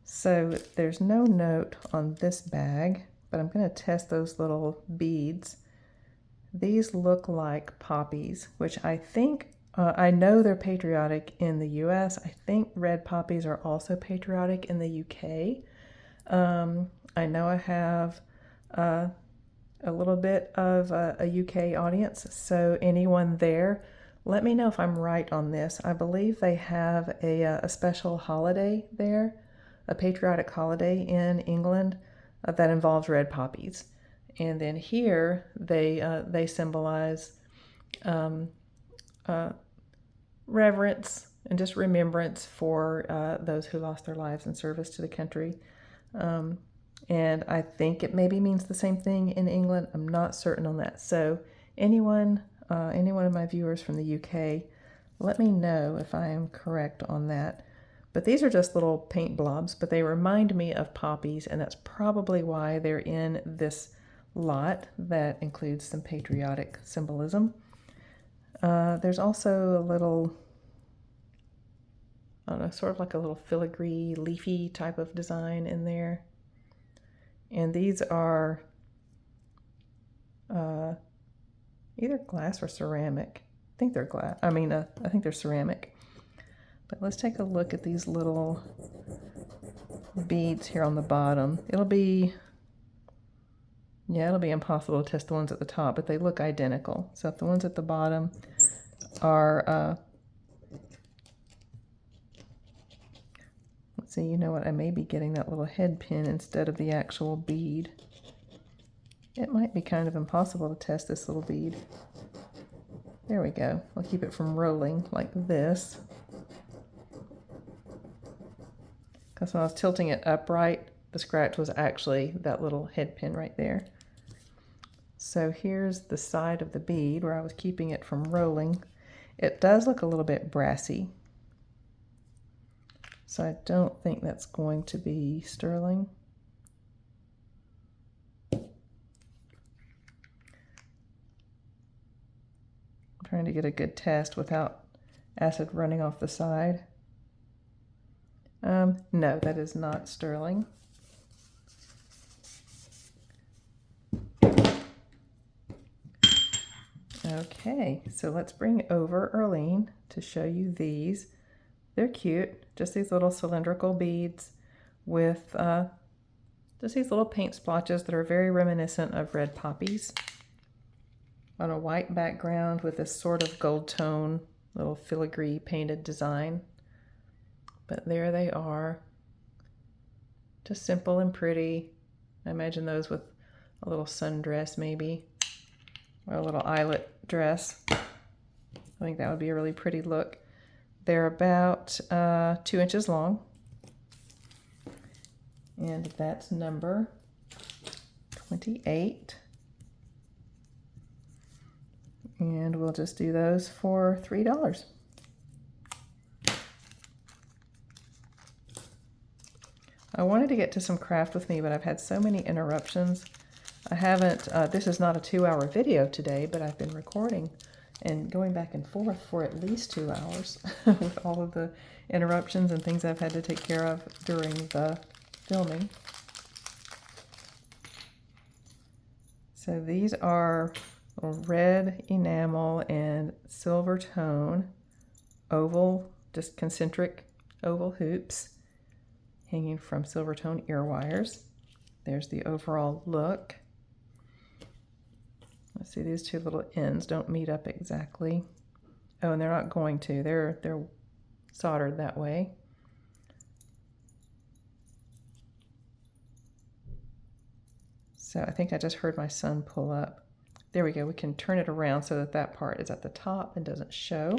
Speaker 1: So there's no note on this bag, but I'm going to test those little beads. These look like poppies, which I think, I know they're patriotic in the US. I think red poppies are also patriotic in the UK. I know I have a little bit of a UK audience, so anyone there, let me know if I'm right on this. I believe they have a special holiday there, a patriotic holiday in England that involves red poppies. And then here they symbolize reverence and just remembrance for those who lost their lives in service to the country. And I think it maybe means the same thing in England. I'm not certain on that. So any one of my viewers from the UK, let me know if I am correct on that. But these are just little paint blobs, but they remind me of poppies, and that's probably why they're in this lot that includes some patriotic symbolism. There's also a little, I don't know, sort of like a little filigree, leafy type of design in there. And these are either glass or ceramic. I think they're glass. I think they're ceramic. But let's take a look at these little beads here on the bottom. It'll be impossible to test the ones at the top, but they look identical. So if the ones at the bottom are, let's see, you know what, I may be getting that little head pin instead of the actual bead. It might be kind of impossible to test this little bead. There we go. I'll keep it from rolling like this. Because when I was tilting it upright, the scratch was actually that little head pin right there. So here's the side of the bead where I was keeping it from rolling. It does look a little bit brassy. So I don't think that's going to be sterling. I'm trying to get a good test without acid running off the side. No, that is not sterling. Okay, so let's bring over Earlene to show you these. They're cute, just these little cylindrical beads with just these little paint splotches that are very reminiscent of red poppies on a white background with this sort of gold tone, little filigree painted design. But there they are, just simple and pretty. I imagine those with a little sundress maybe, or a little eyelet dress. I think that would be a really pretty look. They're about 2 inches long, And that's number 28. And we'll just do those for $3. I wanted to get to some craft with me, but I've had so many interruptions. I haven't, this is not a 2-hour video today, but I've been recording and going back and forth for at least 2 hours with all of the interruptions and things I've had to take care of during the filming. So these are red enamel and silver tone oval, just concentric oval hoops hanging from silver tone ear wires. There's the overall look. Let's see, these two little ends don't meet up exactly. Oh, and they're not going to. They're soldered that way. So I think I just heard my son pull up. There we go. We can turn it around so that that part is at the top and doesn't show.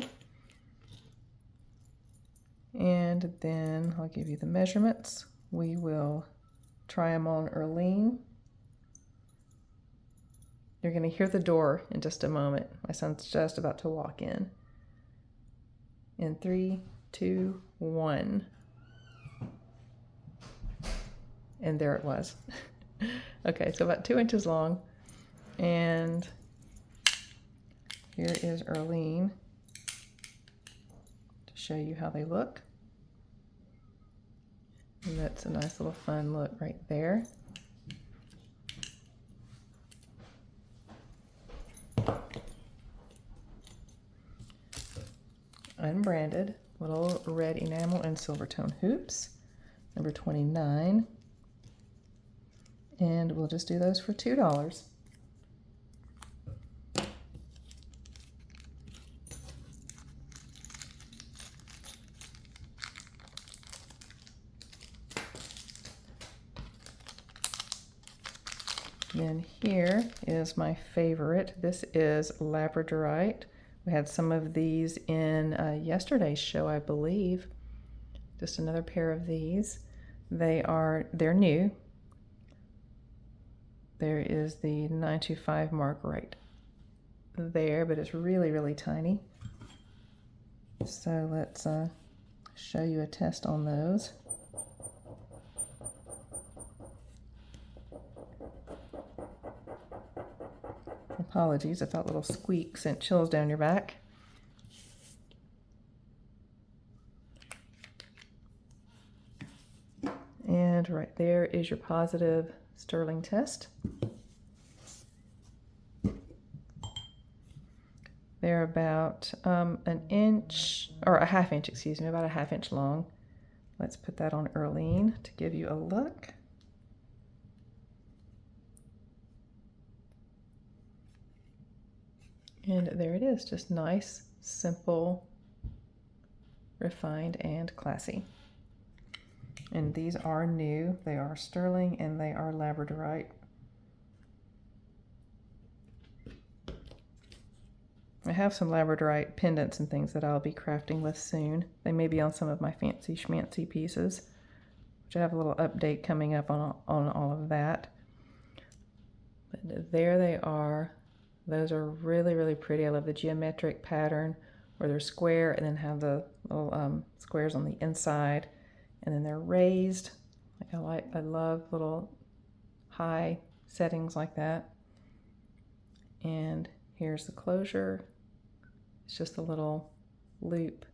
Speaker 1: And then I'll give you the measurements. We will try them on Erlene. You're going to hear the door in just a moment. My son's just about to walk in. In 3, 2, 1. And there it was. Okay, so about 2 inches long. And here is Erlene to show you how they look. And that's a nice little fun look right there. Unbranded, little red enamel and silver tone hoops, number 29. And we'll just do those for $2. Then here is my favorite. This is labradorite. We had some of these in yesterday's show, I believe. Just another pair of these. They're new. There is the 925 mark right there, but it's really, really tiny. So let's show you a test on those. Apologies if that little squeak sent chills down your back. And right there is your positive sterling test. They're about an inch, or a half inch, excuse me, about a half inch long. Let's put that on Erlene to give you a look. And there it is, just nice, simple, refined, and classy. And these are new. They are sterling and they are labradorite. I have some labradorite pendants and things that I'll be crafting with soon. They may be on some of my fancy schmancy pieces, which I have a little update coming up on all of that. But there they are. Those are really, really pretty. I love the geometric pattern where they're square and then have the little squares on the inside, and then they're raised. I love little high settings like that. And here's the closure. It's just a little loop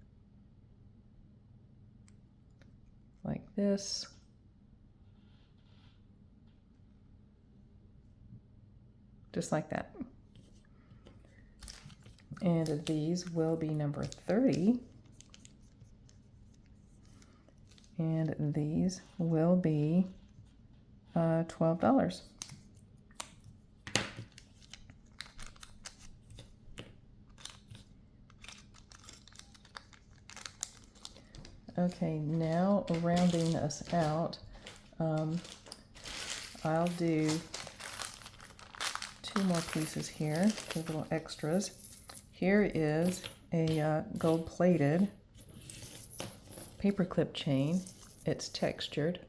Speaker 1: like this. Just like that. And these will be number 30. And these will be $12. Okay, now rounding us out, I'll do 2 more pieces here, 2 little extras. Here is a gold-plated paperclip chain. It's textured.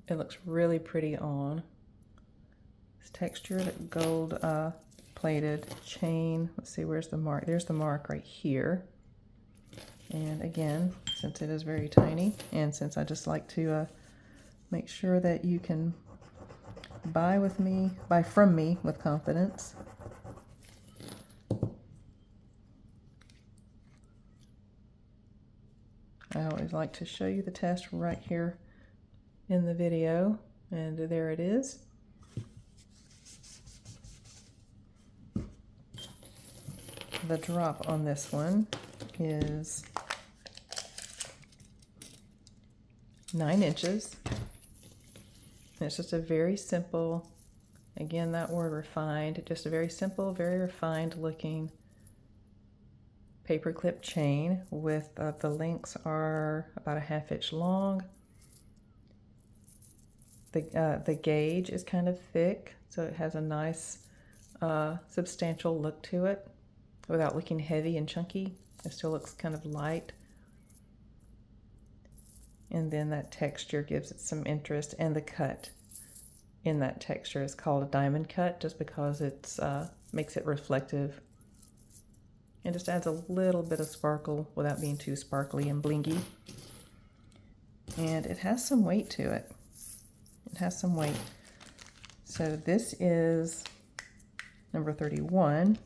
Speaker 1: It looks really pretty on. It's textured gold plated chain. Let's see, where's the mark? There's the mark right here. And again, since it is very tiny, and since I just like to make sure that you can buy from me with confidence. I always like to show you the test right here in the video, and there it is. The drop on this one is 9 inches. And it's just a very simple, again, that word refined, just a very simple, very refined looking paperclip chain with the links are about a 1/2 inch long. The gauge is kind of thick, so it has a nice substantial look to it without looking heavy and chunky. It still looks kind of light. And then that texture gives it some interest, and the cut in that texture is called a diamond cut just because it makes it reflective and just adds a little bit of sparkle without being too sparkly and blingy. And it has some weight to it. It has some weight. So this is number 31.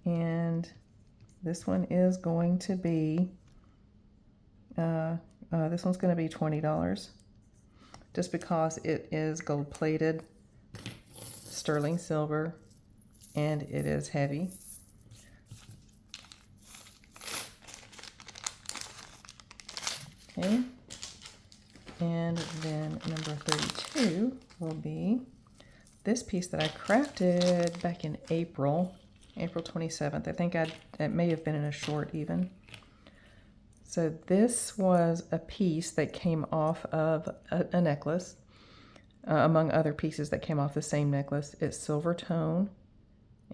Speaker 1: And this one is going to be, this one's going to be $20 just because it is gold plated, sterling silver, and it is heavy. Okay, and then number 32 will be this piece that I crafted back in April 27th. I think it may have been in a short even. So this was a piece that came off of a necklace, among other pieces that came off the same necklace. It's silver tone,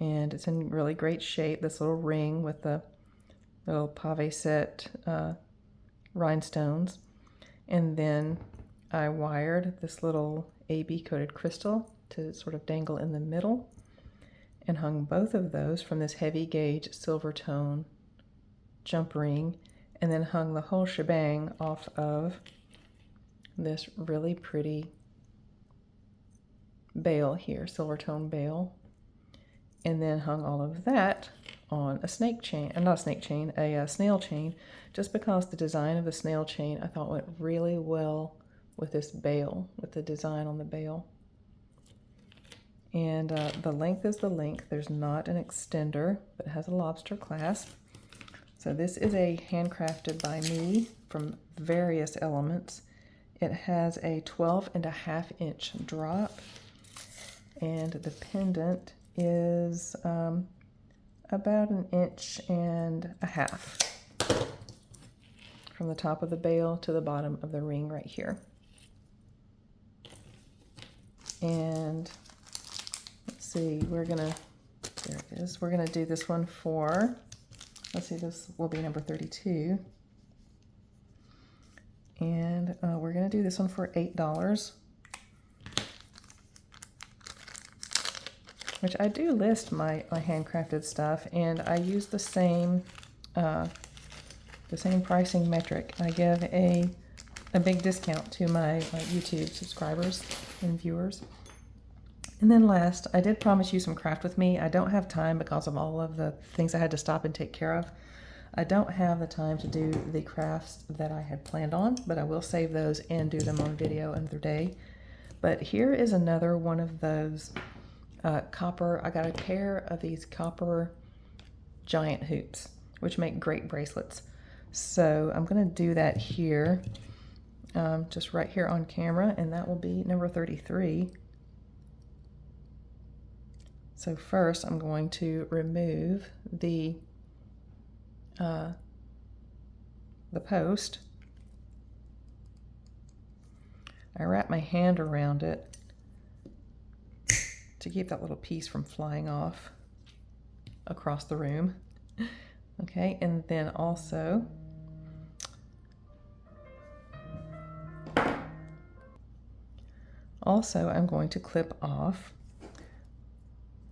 Speaker 1: and it's in really great shape. This little ring with the little pave set rhinestones. And then I wired this little AB coated crystal to sort of dangle in the middle, and hung both of those from this heavy gauge silver tone jump ring, and then hung the whole shebang off of this really pretty bail here, silver tone bail, and then hung all of that on a snake chain, not a snake chain, a snail chain, just because the design of the snail chain I thought went really well with this bail, with the design on the bail. And the length is the length. There's not an extender, but it has a lobster clasp. So this is a handcrafted by me from various elements. It has a 12.5 inch drop, and the pendant is about 1.5 inches from the top of the bail to the bottom of the ring right here. And let's see, there it is. We're gonna do this one for, let's see, this will be number 32. And we're gonna do this one for $8, which I do list my handcrafted stuff, and I use the same pricing metric. I give a big discount to my YouTube subscribers and viewers. And then last, I did promise you some craft with me. I don't have time because of all of the things I had to stop and take care of. I don't have the time to do the crafts that I had planned on, but I will save those and do them on video another day. But here is another one of those copper, I got a pair of these copper giant hoops, which make great bracelets. So I'm gonna do that here, just right here on camera, and that will be number 33. So first I'm going to remove the post. I wrap my hand around it to keep that little piece from flying off across the room. Okay, and then also Also, I'm going to clip off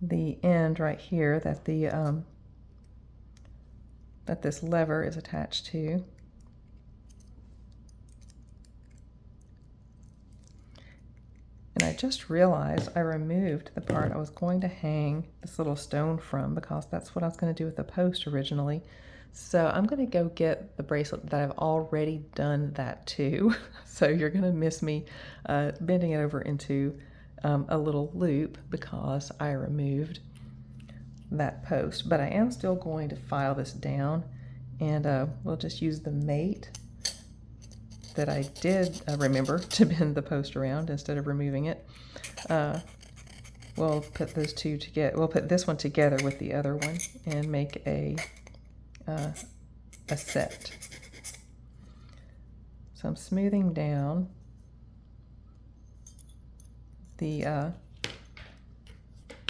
Speaker 1: the end right here that that this lever is attached to. And I just realized I removed the part I was going to hang this little stone from, because that's what I was going to do with the post originally. So I'm going to go get the bracelet that I've already done that to. So you're going to miss me bending it over into a little loop because I removed that post. But I am still going to file this down, and we'll just use the mate that I did remember to bend the post around instead of removing it. We'll put those two together. We'll put this one together with the other one and make a set. So I'm smoothing down the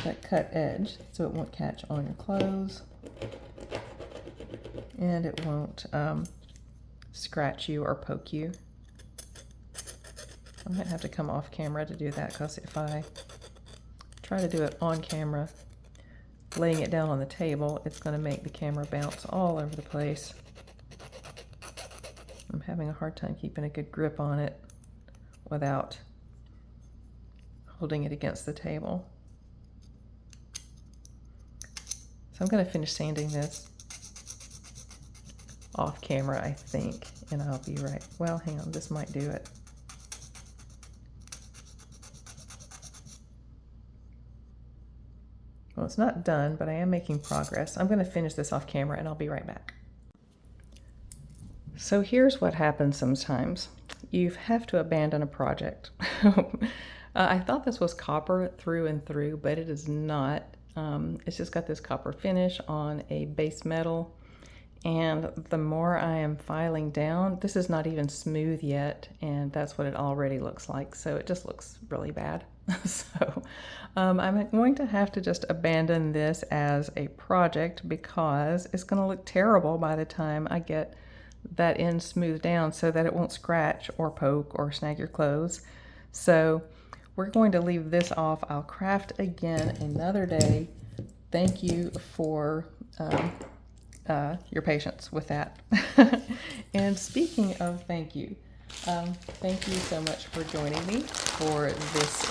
Speaker 1: that cut edge so it won't catch on your clothes and it won't scratch you or poke you. I might have to come off camera to do that, because if I try to do it on camera, laying it down on the table, it's going to make the camera bounce all over the place. I'm having a hard time keeping a good grip on it without holding it against the table. So I'm going to finish sanding this off camera, I think, and I'll be right. Well, hang on, this might do it. Well, it's not done, but I am making progress. I'm going to finish this off camera and I'll be right back. So here's what happens sometimes. You have to abandon a project. I thought this was copper through and through, but it is not. It's just got this copper finish on a base metal. And the more I am filing down, this is not even smooth yet, and that's what it already looks like. So it just looks really bad. So I'm going to have to just abandon this as a project, because it's going to look terrible by the time I get that end smoothed down so that it won't scratch or poke or snag your clothes. So we're going to leave this off. I'll craft again another day. Thank you for your patience with that. And speaking of thank you so much for joining me for this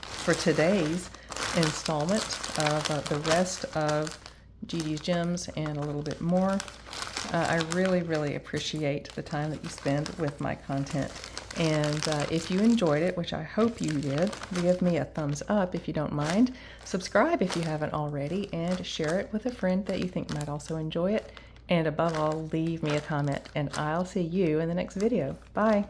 Speaker 1: for today's installment of the rest of GiGi's Gems and a little bit more. I really appreciate the time that you spend with my content. And if you enjoyed it, which I hope you did, give me a thumbs up if you don't mind. Subscribe if you haven't already, and share it with a friend that you think might also enjoy it. And above all, leave me a comment, and I'll see you in the next video. Bye.